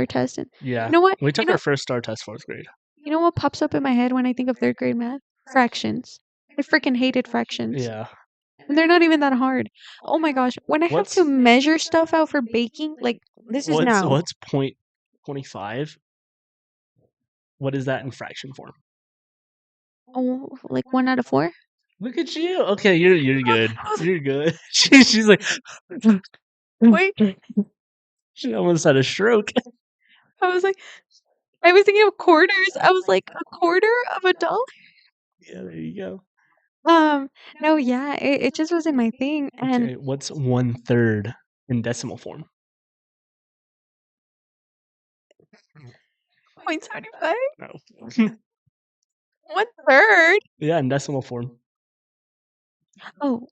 test. And Yeah. you know what? We took our first STAR test 4th grade. You know what pops up in my head when I think of 3rd grade math? Fractions. I freaking hated fractions. Yeah. And they're not even that hard. Oh my gosh, when I have What's to measure stuff out for baking, like this is now. what's 0.25? What is that in fraction form? Oh, like 1 out of 4? Look at you. Okay, you're good. I was like, You're good. She's like, wait, she almost had a stroke. I was like, I was thinking of quarters. I was like, a quarter of a dollar? Yeah, there you go. No, yeah, it just wasn't my thing. And Okay, what's 1/3 in decimal form? 0.75? No. 1/3? Yeah, in decimal form. Oh,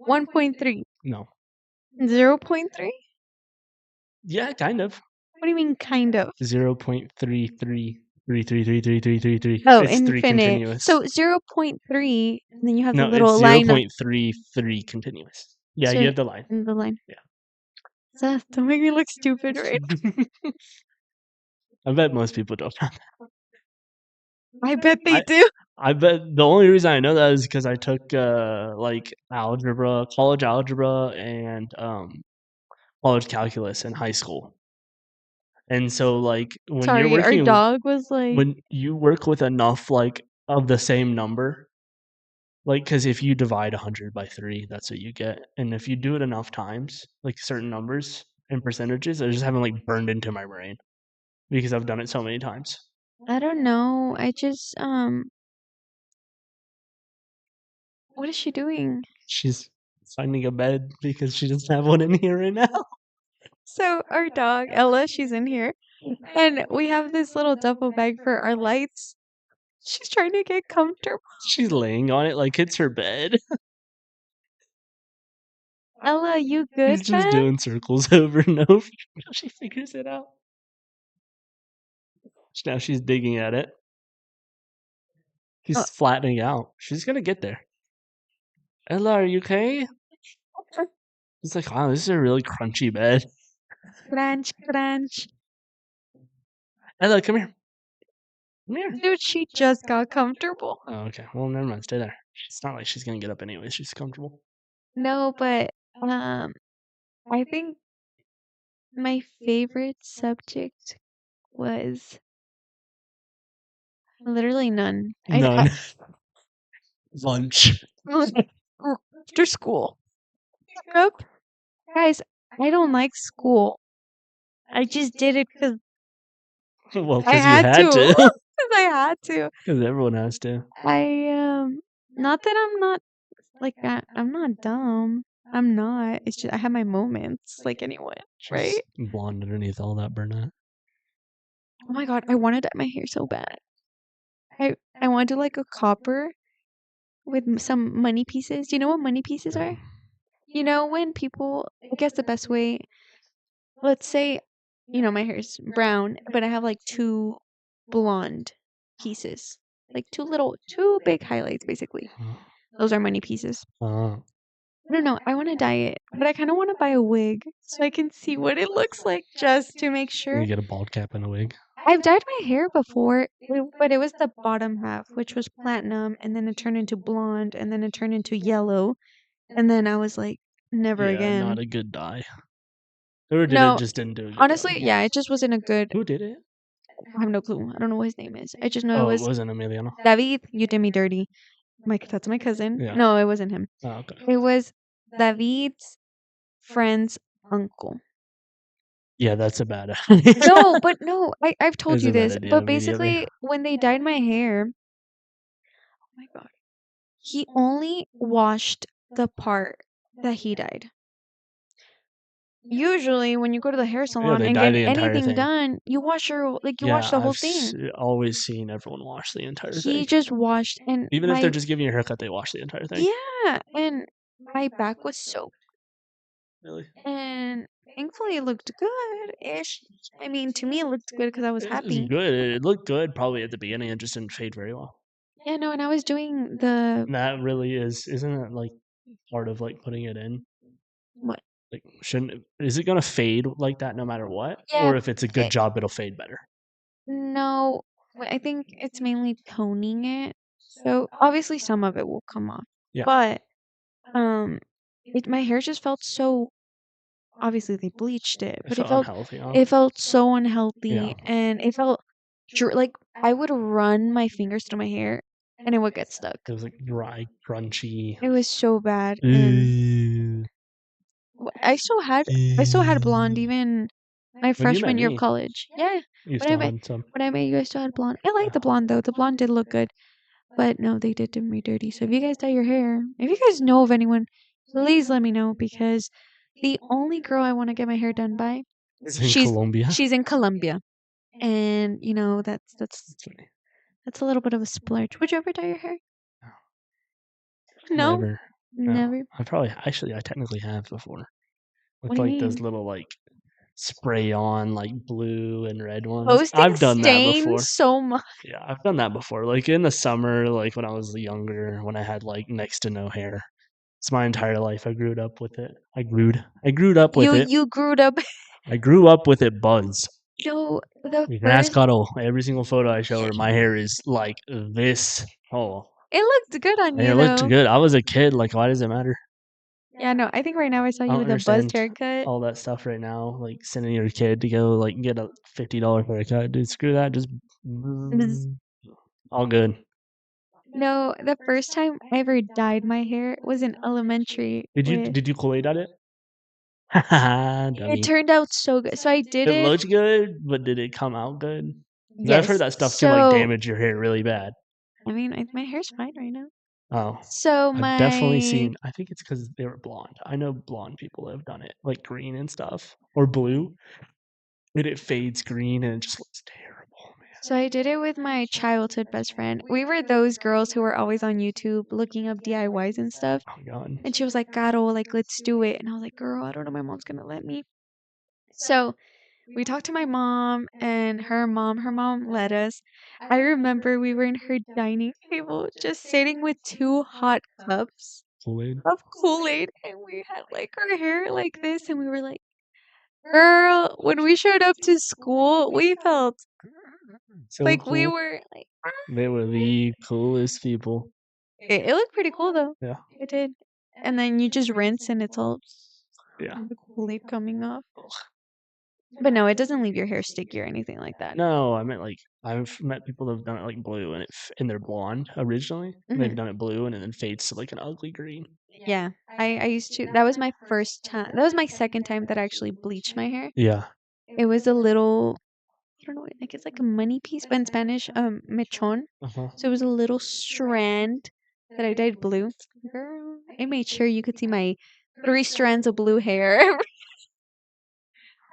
1.3. No. 0.3? Yeah, kind of. What do you mean, kind of? 0.33333333. Oh, It's 3 infinite. continuous. So 0.3, and then you have the No, it's little line of 0.33 continuous. Yeah, you so have the line. in the line. Yeah. Seth, don't make me look stupid, right? I bet most people don't have that. I bet they I do. I bet the only reason I know that is because I took like algebra, college algebra, and college calculus in high school. And so like Sorry, our dog was like, when you work with enough like of the same number, like because if you divide 100 by 3, that's what you get. And if you do it enough times, like certain numbers and percentages, I just haven't like burned into my brain because I've done it so many times. I don't know. I just what is she doing? She's finding a bed because she doesn't have one in here right now. So our dog, Ella, she's in here. And we have this little duffel bag for our lights. She's trying to get comfortable. She's laying on it like it's her bed. Ella, you She's good, just man? doing circles over and over until she figures it out. Now she's digging at it. Oh, She's flattening out. She's gonna get there. Ella, are you okay? It's like, wow, this is a really crunchy bed. crunch, crunch. Ella, come here. Come here. Dude, she just got comfortable. Oh, okay. Well, never mind. Stay there. It's not like she's gonna get up anyway. She's comfortable. No, but I think my favorite subject was literally none. None. Lunch. After school. Yep. Guys, I don't like school. I just did it because Well, I because you had had to. to. Because I had to. Because everyone has to. Not that I'm not like that. I'm not dumb. I'm not. It's just I have my moments like anyone, She's right? blonde underneath all that brunette. Oh my god, I want to dye my hair so bad. I want to do like a copper with some money pieces. Do you know what money pieces are? You know when people, I guess the best way, let's say, my hair's brown, but I have like two blonde pieces. Like two big highlights basically. Those are money pieces. Uh, I don't know. I want to dye it, but I kind of want to buy a wig so I can see what it looks like just to make you sure. get a bald cap and a wig. I've dyed my hair before, but it was the bottom half, which was platinum, and then it turned into blonde, and then it turned into yellow, and then I was like, never Yeah, again. not a good dye. Whoever did it No, just didn't do a good honestly, job. yeah, it just wasn't a good. Who did it? I have no clue. I don't know what his name is. I just know it Oh, it was wasn't Emiliano. David. You did me dirty. That's my cousin. Yeah. No, it wasn't him. Oh, okay. It was David's friend's uncle. Yeah, that's a bad idea. No, but no, I've told It's you a bad this, idea but immediately. basically when they dyed my hair, oh my god, he only washed the part that he dyed. Usually when you go to the hair Yeah, salon they and dye get the entire anything thing. done, you wash you wash Yeah, the whole thing. always seen everyone wash the entire He thing. just washed and Even if they're just giving you a haircut, they wash the entire thing. yeah, and my back was soaked. Really? And thankfully it looked good-ish. I mean, to me it looked good because I was It's happy. good. It looked good probably at the beginning. It just didn't fade very well. Yeah, no, and I was doing the And that really isn't it like part of like putting it in? what? Like, is it gonna fade like that no matter what? Yeah, Or if it's a good it, job, it'll fade better. no, I think it's mainly toning it. So obviously some of it will come off. Yeah. But um my hair just felt so obviously they bleached it, It but felt unhealthy, huh? it felt so Yeah. unhealthy and it felt like I would run my fingers through my hair and it would get stuck. It was like dry, crunchy. It was so bad, and Ew. I still had blonde Ew. even my When you met freshman year of me, college. Yeah, you when I still met had some. you, I still had blonde. I Yeah. like the blonde though. The blonde did look good, but no, they did me dirty. So if you guys dye your hair, if you guys know of anyone, please let me know because the only girl I want to get my hair done by, It's in she's Colombia. she's in Colombia, and you know It's funny. that's a little bit of a splurge. Would you ever dye your hair? No, No, never. No. never. I technically have before. What With do you like those mean? little like spray on like blue and red ones. Posting I've done that stains before. so much. Yeah, I've done that before. Like in the summer, like when I was younger, when I had like next to no hair. It's my entire life. I grew up with it. I grew up with it. You grew up. I grew up with it, Buzz. Yo, the You can ask first Cuddle. Every single photo I show her, my hair is like this. Oh, it looked good on and you it looked though. good. I was a kid. Like, why does it matter? Yeah, no, I think right now I saw I you don't with a buzzed understand haircut. all that stuff right now. Like sending your kid to go like get a $50 haircut, dude. Screw that. Just Bzz. all good. No, the first time I ever dyed my hair was in elementary with Did you Kool-Aid at it? Haha, it dummy. turned out so good. So I did It it. looked good, but did it come out good? 'Cause I've heard Yes. that stuff can like So damage your hair really bad. I mean, my hair's fine right now. Oh, So I've definitely my seen. I think it's because they were blonde. I know blonde people have done it, like green and stuff, or blue, and it fades green and it just looks terrible, man. so I did it with my childhood best friend. We were those girls who were always on YouTube looking up DIYs and stuff. Oh my god. And she was like, Caro, like, let's do it. And I was like, girl, I don't know, my mom's gonna let me. So we talked to my mom and her mom let us. I remember we were in her dining table just sitting with two hot cups Kool-Aid. of Kool-Aid and we had like our hair like this and we were like, girl, when we showed up to school, we felt So like we cool. were like They were the coolest people. it looked pretty cool though. Yeah. It did. And then you just rinse and it's all Yeah. the Kool-Aid coming off. But no, it doesn't leave your hair sticky or anything like that. No, I meant like I've met people that have done it like blue and they're blonde originally. And they've Mhm. done it blue and it then fades to like an ugly green. Yeah, I used to. That was my first time. That was my second time that I actually bleached my hair. Yeah. It was a little, I don't know, like it's like a money piece, but in Spanish, mechon. Uh-huh. So it was a little strand that I dyed blue. Girl, I made sure you could see my 3 strands of blue hair.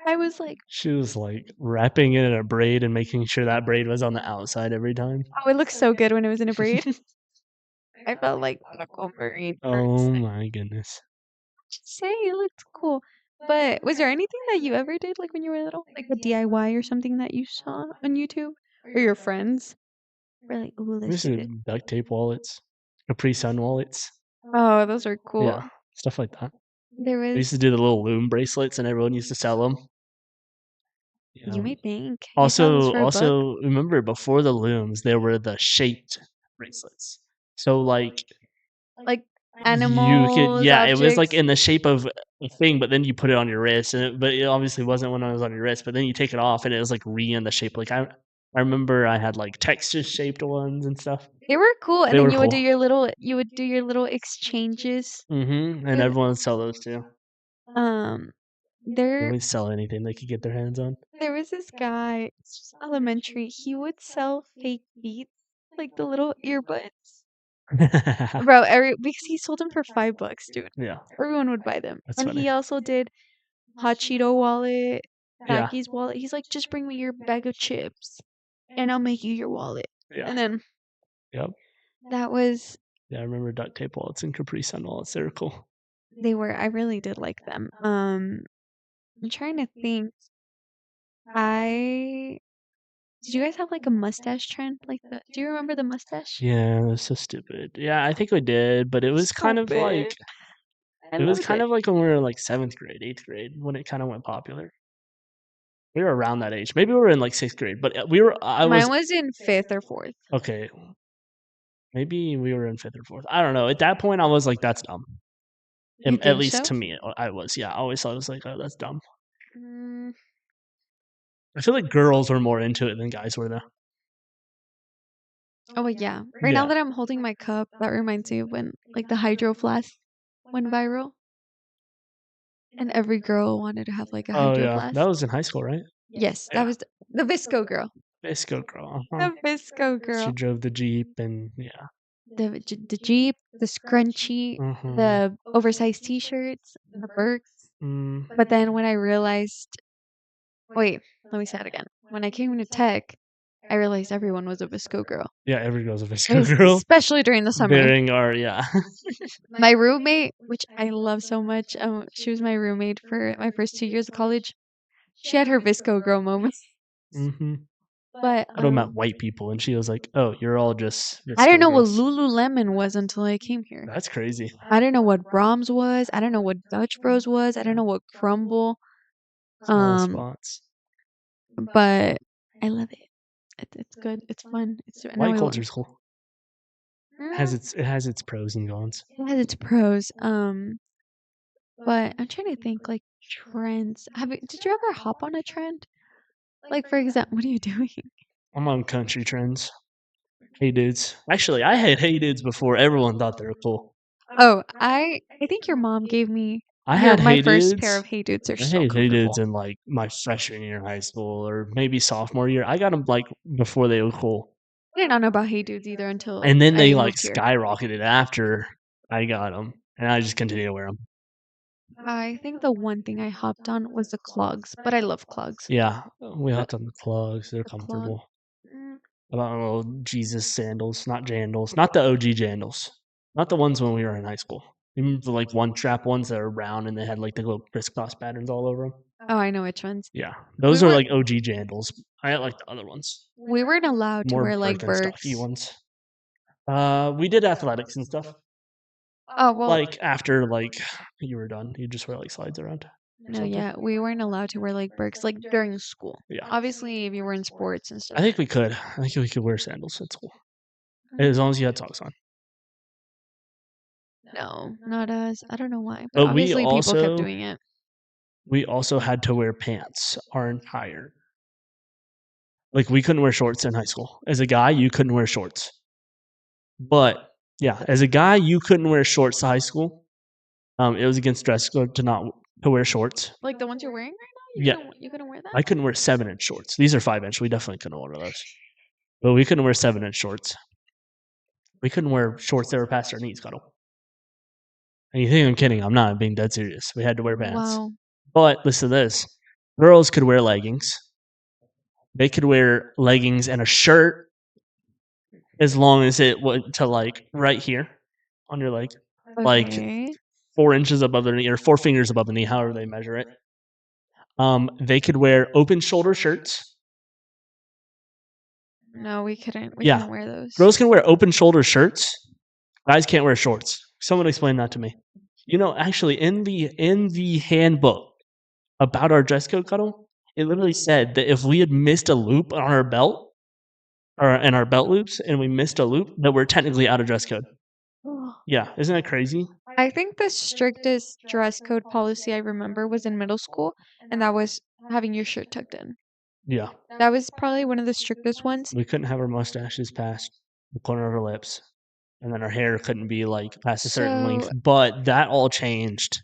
I was like, She was like wrapping it in a braid and making sure that braid was on the outside every time. oh, it looked so good when it was in a braid. I felt like aquamarine for a Oh second. my goodness. Just say it looked cool. But was there anything that you ever did like when you were little? Like a DIY or something that you saw on YouTube? Or your friends? Were like, ooh, We let's used do to this. do duct tape wallets, Capri Sun wallets. Oh, those are cool. Yeah, stuff like that. There We used to was do the little loom bracelets and everyone used to sell them. you Yeah. made bank. You sell those for a buck? Also remember before the looms there were the shaped bracelets. So like Like you could animals, yeah, it was like objects. in the shape of a thing, but then you put it on your wrist but it obviously wasn't when it was on your wrist, but then you take it off and it was like in the shape. Like I remember I had like Texas shaped ones and stuff. They were cool, and They then were cool. you would do your little exchanges And with everyone would sell those too. um They there would sell anything they could get their hands on. there was this guy, it's just elementary, he would sell fake beats, like the little earbuds. Bro, because he sold them for $5, dude. Yeah, Everyone would buy them. that's And funny. he also did Hot Cheeto wallet, Yeah, Takis wallet. He's like, just bring me your bag of chips and I'll make you your wallet. yeah, And then yep. that was Yeah, I remember duct tape wallets and Capri Sun wallets. They were cool. I really did like them. I'm trying to think. I did you guys have like a mustache trend? Like the do you remember the mustache? Yeah, that's so stupid. Yeah, I think we did, but Stupid. I it was loved kind it. of like when we were like 7th grade, 8th grade when it kind of went popular. We were around that age. Maybe we were in like 6th grade, but I Mine was was in 5th or 4th. okay. Maybe we were in 5th or 4th. I don't know. At that point, I was like, that's dumb. You At think least so? to me, I was. Yeah, I always thought it was like, oh, that's dumb. Mm, I feel like girls were more into it than guys were, though. Oh, yeah. Right now Yeah. that I'm holding my cup, that reminds me of when, like, the Hydro Flask went viral, and every girl wanted to have, like, a Oh, Hydro yeah. That Flask. was in high school, right? Yes, that Yeah. was the Visco girl. Visco girl, uh-huh. The Visco She girl. drove the Jeep and yeah. The Jeep, the scrunchie, Mhm. the oversized T-shirts, the Birks. Mm. But then when I realized wait, let me say it again. When I came into tech, I realized everyone was a Visco girl, Yeah, every girl's a Visco girl. especially during the summer. Bearing our yeah. My roommate, which I love so much, she was my roommate for my first 2 years of college. She had her Visco girl moments. Mhm. But, I met white people, and she was like, "Oh, you're all just I didn't Visco know what girls." Lululemon was until I came here. That's crazy. I didn't know what Brahms was. I didn't know what Dutch Bros was. I didn't know what Crumble. Small Um, spots. but I love it. It's good. It's fun. It's now White I culture's cool. mm, It has its pros and cons. it has its pros. But I'm trying to think like trends. Did you ever hop on a trend? Like for example, what are you doing? I'm on country trends. Hey dudes. Actually, I had hey dudes before everyone thought they were cool. Oh, I think your mom gave me I your had my hey first pair dudes. of Hey Dudes. They're I so had hey dudes comfortable. in like my freshman year of high school or maybe sophomore year. I got them like before they were cool. I did not know about Hey Dudes either until And then they I like moved here. skyrocketed after I got them, and I just continue to wear them. I think the one thing I hopped on was the clogs, but I love clogs. Yeah, we But hopped on the clogs. They're the clog, comfortable. mm, About little Jesus sandals, not jandals, not the OG jandals, not the ones when we were in high school. You remember the like one strap ones that are round and they had like the little crisscross patterns all over them? oh, I know which ones. Yeah, We those are were like OG jandals. I had like the other ones, we weren't allowed to more wear like Birkenstocky Birks. ones. We did athletics and stuff. Oh well, Like after like you were done, you just wear like slides around or no, something. yeah, we weren't allowed to wear like Birks like during school. Yeah, Obviously, if you were in sports and I stuff. think we could. I think we could wear sandals at school as long Mm, as you had socks on. no, not us. I don't know why, but But obviously people kept doing it. we also had to wear pants our entire like we couldn't wear shorts in high school. As a guy, you couldn't wear shorts. But yeah, as a guy, you couldn't wear shorts to high school. It was against dress code to not to wear shorts. Like the ones you're wearing right now, Yeah, you couldn't wear that. I couldn't wear 7-inch shorts. These are 5-inch. We definitely couldn't order those. But we couldn't wear 7-inch shorts. We couldn't wear shorts that were past our knees, cuddle. And you think I'm kidding? I'm not. I'm being dead serious. We had to wear pants. Wow. But listen to this: girls could wear leggings. They could wear leggings and a shirt as long as it went to like right here on your leg, like Okay. 4 inches above their knee or 4 fingers above the knee, however they measure it. They could wear open shoulder shirts. No, we couldn't. We Yeah, couldn't wear those. girls can wear open shoulder shirts. Guys can't wear shorts. Someone explain that to me. You know, actually, in the handbook about our dress code, cuddle, it literally said that if we had missed a loop on our belt or in our belt loops and we missed a loop, that we're technically out of dress code. Yeah, isn't that crazy? I think the strictest dress code policy I remember was in middle school, and that was having your shirt tucked in. Yeah, That was probably one of the strictest ones. we couldn't have our mustaches past the corner of our lips, and then our hair couldn't be like past a certain length. So, But that all changed.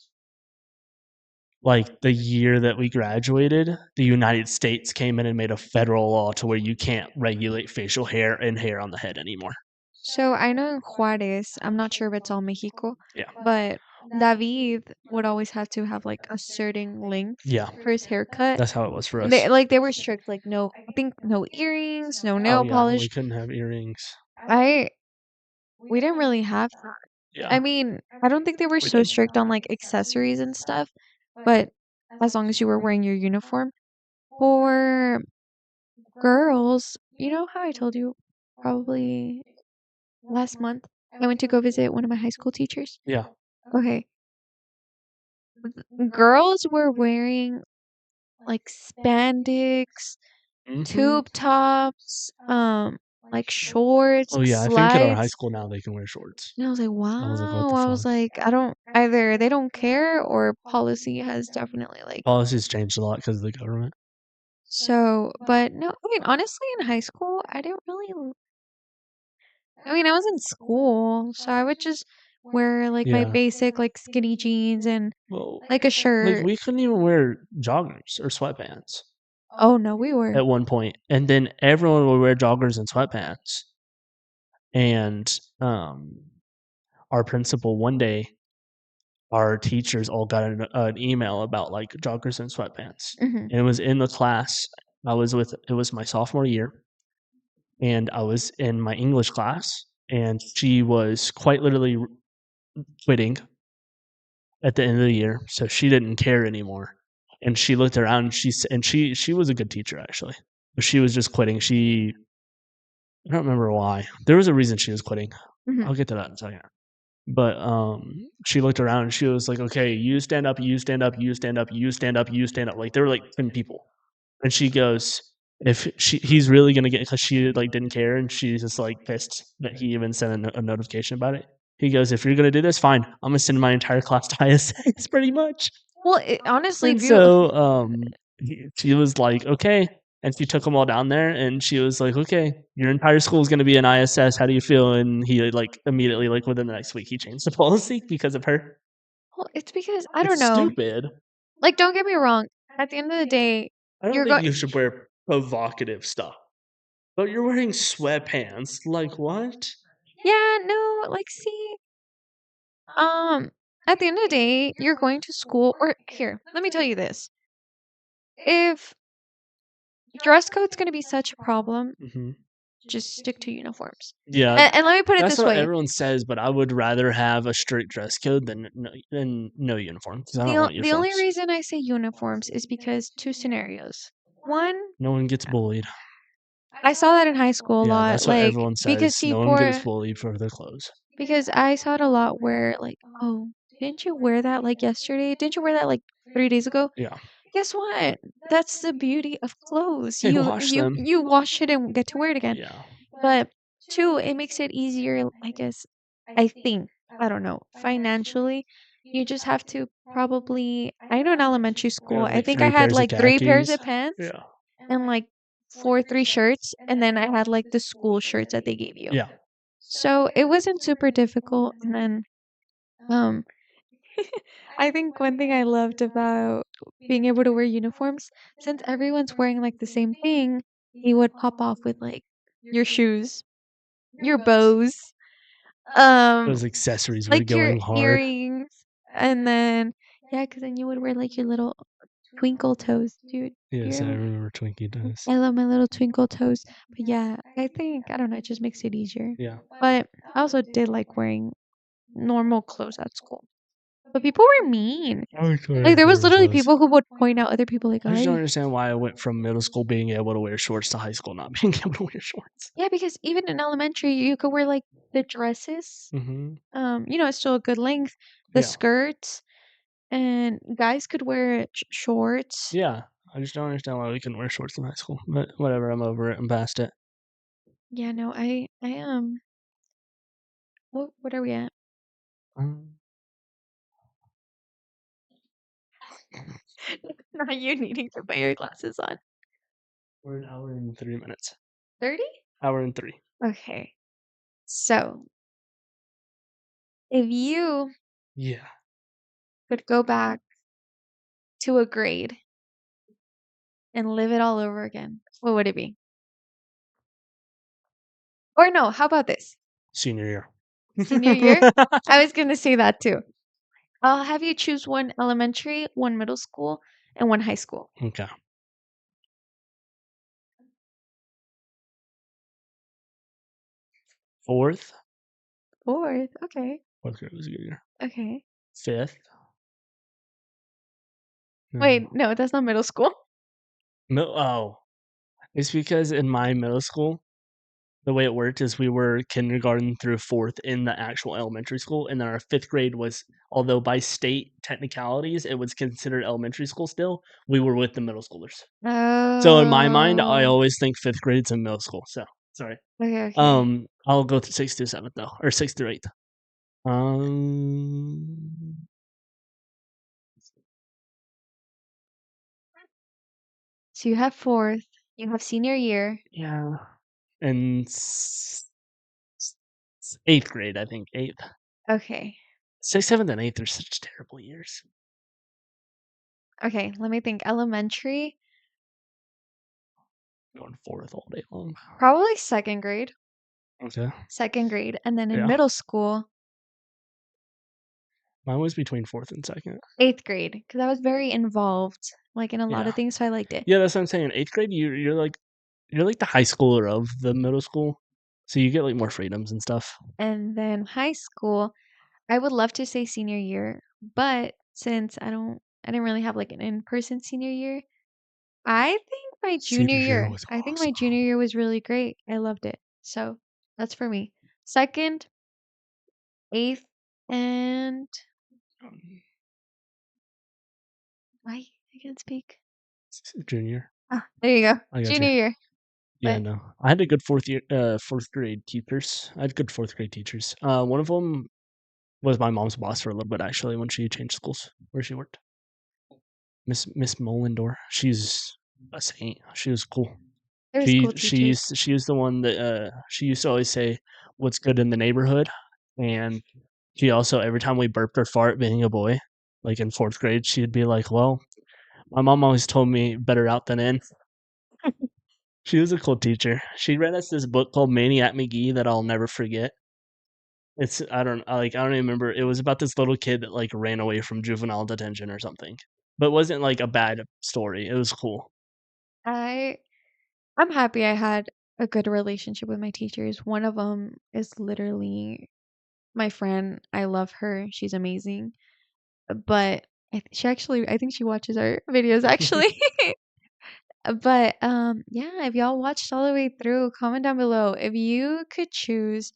Like the year that we graduated, the United States came in and made a federal law to where you can't regulate facial hair and hair on the head anymore. so I know in Juarez, I'm not sure if it's all Mexico, Yeah, but David would always have to have like a certain length yeah, for his haircut. that's how it was for us. They were strict, like no, I think no earrings, no Oh nail yeah, we polish. couldn't have earrings. I We didn't really have that. I Yeah, mean, I don't think they were we so did. strict on like accessories and stuff, but as long as you were wearing your uniform. For girls, you know how I told you probably last month I went to go visit one of my high school teachers? Yeah. Okay. Girls were wearing like spandex, Mhm. tube tops, like shorts, Oh yeah, I think at our high slides. school now they can wear shorts. And I was like, I was like, what wow. the I was fuck? like, I don't either they don't care or policy has definitely like Policies changed a lot because of the government. so, but no, I mean honestly in high school I didn't really I mean, I was in school, so I would just wear like my Yeah. basic like skinny jeans and Well, like a like, shirt. we couldn't even wear joggers or sweatpants Oh no, we were. at one point, and then everyone would wear joggers and sweatpants, and, our principal one day, our teachers all got an email about, like, joggers and sweatpants, Mhm. and it was in the class I was with. It was my sophomore year, and I was in my English class, and she was quite literally quitting at the end of the year, so she didn't care anymore. And she looked around and she was a good teacher actually. But she was just quitting. I don't remember why. There was a reason she was quitting. Mhm. I'll get to that in a second. But she looked around and she was like, "Okay, you stand up, you stand up, you stand up, you stand up, you stand up." Like there were like 10 people. And she goes, if he's really gonna get, because she like didn't care, and she's just like pissed that he even sent a notification about it. He goes, "If you're gonna do this, fine. I'm gonna send my entire class to ISS, pretty much." Well, honestly, And if you so she was like, "Okay," and she took them all down there, and she was like, "Okay, your entire school is gonna be an ISS. How do you feel?" And he like immediately, like within the next week, he changed the policy because of her. well, it's because I don't It's know. stupid. Like, don't get me wrong. At the end of the day, I don't you're think going. you should wear provocative stuff. But you're wearing sweatpants. Like what? Yeah, no, like, see, um, at the end of the day, you're going to school. Or here, let me tell you this: if dress code's going to be such a problem, Mhm. just stick to uniforms. Yeah, And let me put it that's this what way: everyone says, but I would rather have a strict dress code than no uniform, because I don't want the only uniforms. reason I say uniforms is because two scenarios. One, No one gets bullied. I saw that in high school a Yeah, lot, that's what like everyone because says. No people one gets were bullied for their clothes. because I saw it a lot where like, oh, didn't you wear that like yesterday? Didn't you wear that like 3 days ago? Yeah. Guess what? That's the beauty of clothes. They You wash you them. you wash it and get to wear it again. Yeah. But two, it makes it easier, I guess. I think, I don't know, financially. You just have to probably, I know in elementary You school, have I like think I 3 had pairs of like three pairs khakis. of pants Yeah. and like three shirts, and then I had like the school shirts that they gave you. Yeah. So it wasn't super difficult. And then um I think one thing I loved about being able to wear uniforms, since everyone's wearing like the same thing, you would pop off with like your shoes, your bows, um, Those accessories were like your going hard. earrings, and then yeah, because then you would wear like your little twinkle toes, dude. Yes, I You're remember Twinkie toes. I love my little twinkle toes. But yeah, I think I don't know, it just makes it easier. Yeah. But I also did like wearing normal clothes at school. But people were mean. I like Like wearing there was normal literally clothes. people who would point out other people like, I just don't "I." understand why I went from middle school being able to wear shorts to high school not being able to wear shorts. Yeah, because even in elementary you could wear like the dresses. Mhm. It's still a good length, the Yeah. skirts, and guys could wear shorts. Yeah. I just don't understand why we couldn't wear shorts in high school, but whatever, I'm over it, I'm past it. Yeah, no, I what are we at? Um, Not you needing to put your glasses on. we're an hour and 3 minutes. 30? Hour and 3. Okay. So, if you Yeah. could go back to a grade and live it all over again, what would it be? Or no, how about this? Senior year. Senior year? I was gonna say that too. I'll have you choose one elementary, one middle school, and one high school. Okay. 4th? Fourth. Okay. 4th grade was a good year. Okay. 5th? No. Wait, no, that's not middle school. Oh. It's because in my middle school, the way it worked is we were kindergarten through 4th in the actual elementary school, and then our 5th grade was, although by state technicalities, it was considered elementary school still, we were with the middle schoolers. So in my mind, I Oh. always think 5th grade's in middle school, so sorry. Okay, okay. I'll go to 6th through 7th though, or 6th through 8th. Um, So you have fourth, you have senior year. yeah, and 8th grade, I think, 8th. Okay. 6th, 7th, and 8th are such terrible years. Okay, let me think. Elementary, Going 4th all day long. probably 2nd grade. Okay. 2nd grade, and then in Yeah. middle school, Mine was between 4th and 2nd. 8th grade, because I was very involved, like, in a lot Yeah. of things, so I liked it. Yeah, that's what I'm saying. 8th grade, you're like the high schooler of the middle school, so you get, like, more freedoms and stuff. And then high school, I would love to say senior year, but since I didn't really have, like, an in-person senior year, Senior year was I think my awesome. junior year was really great. I loved it. So, that's for me. 2nd, 8th, and Um, I can't speak. Junior. Ah, there you go. I got you. Junior year. Yeah, But no. I had a good 4th grade teachers. I had good 4th grade teachers. One of them was my mom's boss for a little bit, actually, when she changed schools where she worked. Miss Molendor. She's a saint. She was cool. there was cool teachers. She was the one that, she used to always say, "What's good in the neighborhood?" And she also every time we burped or fart being a boy, like in 4th grade, she'd be like, "Well, my mom always told me better out than in." She was a cool teacher. She read us this book called Maniac McGee that I'll never forget. It's I don't even remember. It was about this little kid that, like, ran away from juvenile detention or something, but it wasn't, like, a bad story. It was cool. I I'm happy I had a good relationship with my teachers. One of them is literally my friend. I love her. She's amazing. But I think she watches our videos actually. But yeah, if y'all watched all the way through, comment down below if you could choose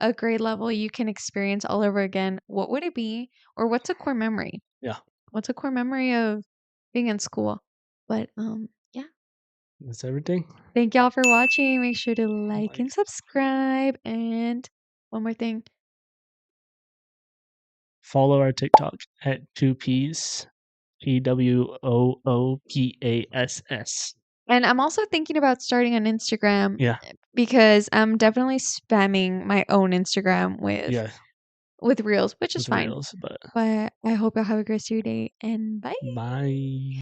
a grade level you can experience all over again, what would it be? Or what's a core memory? Yeah, What's a core memory of being in school? But yeah. that's everything. Thank y'all for watching. Make sure to like Like, and subscribe. And one more thing. follow our TikTok at 2Ps, PWOOPASS. And I'm also thinking about starting an Instagram Yeah, because I'm definitely spamming my own Instagram yeah, with reels, which is with fine. reels, but But I hope y'all have a great rest of your day and bye. bye.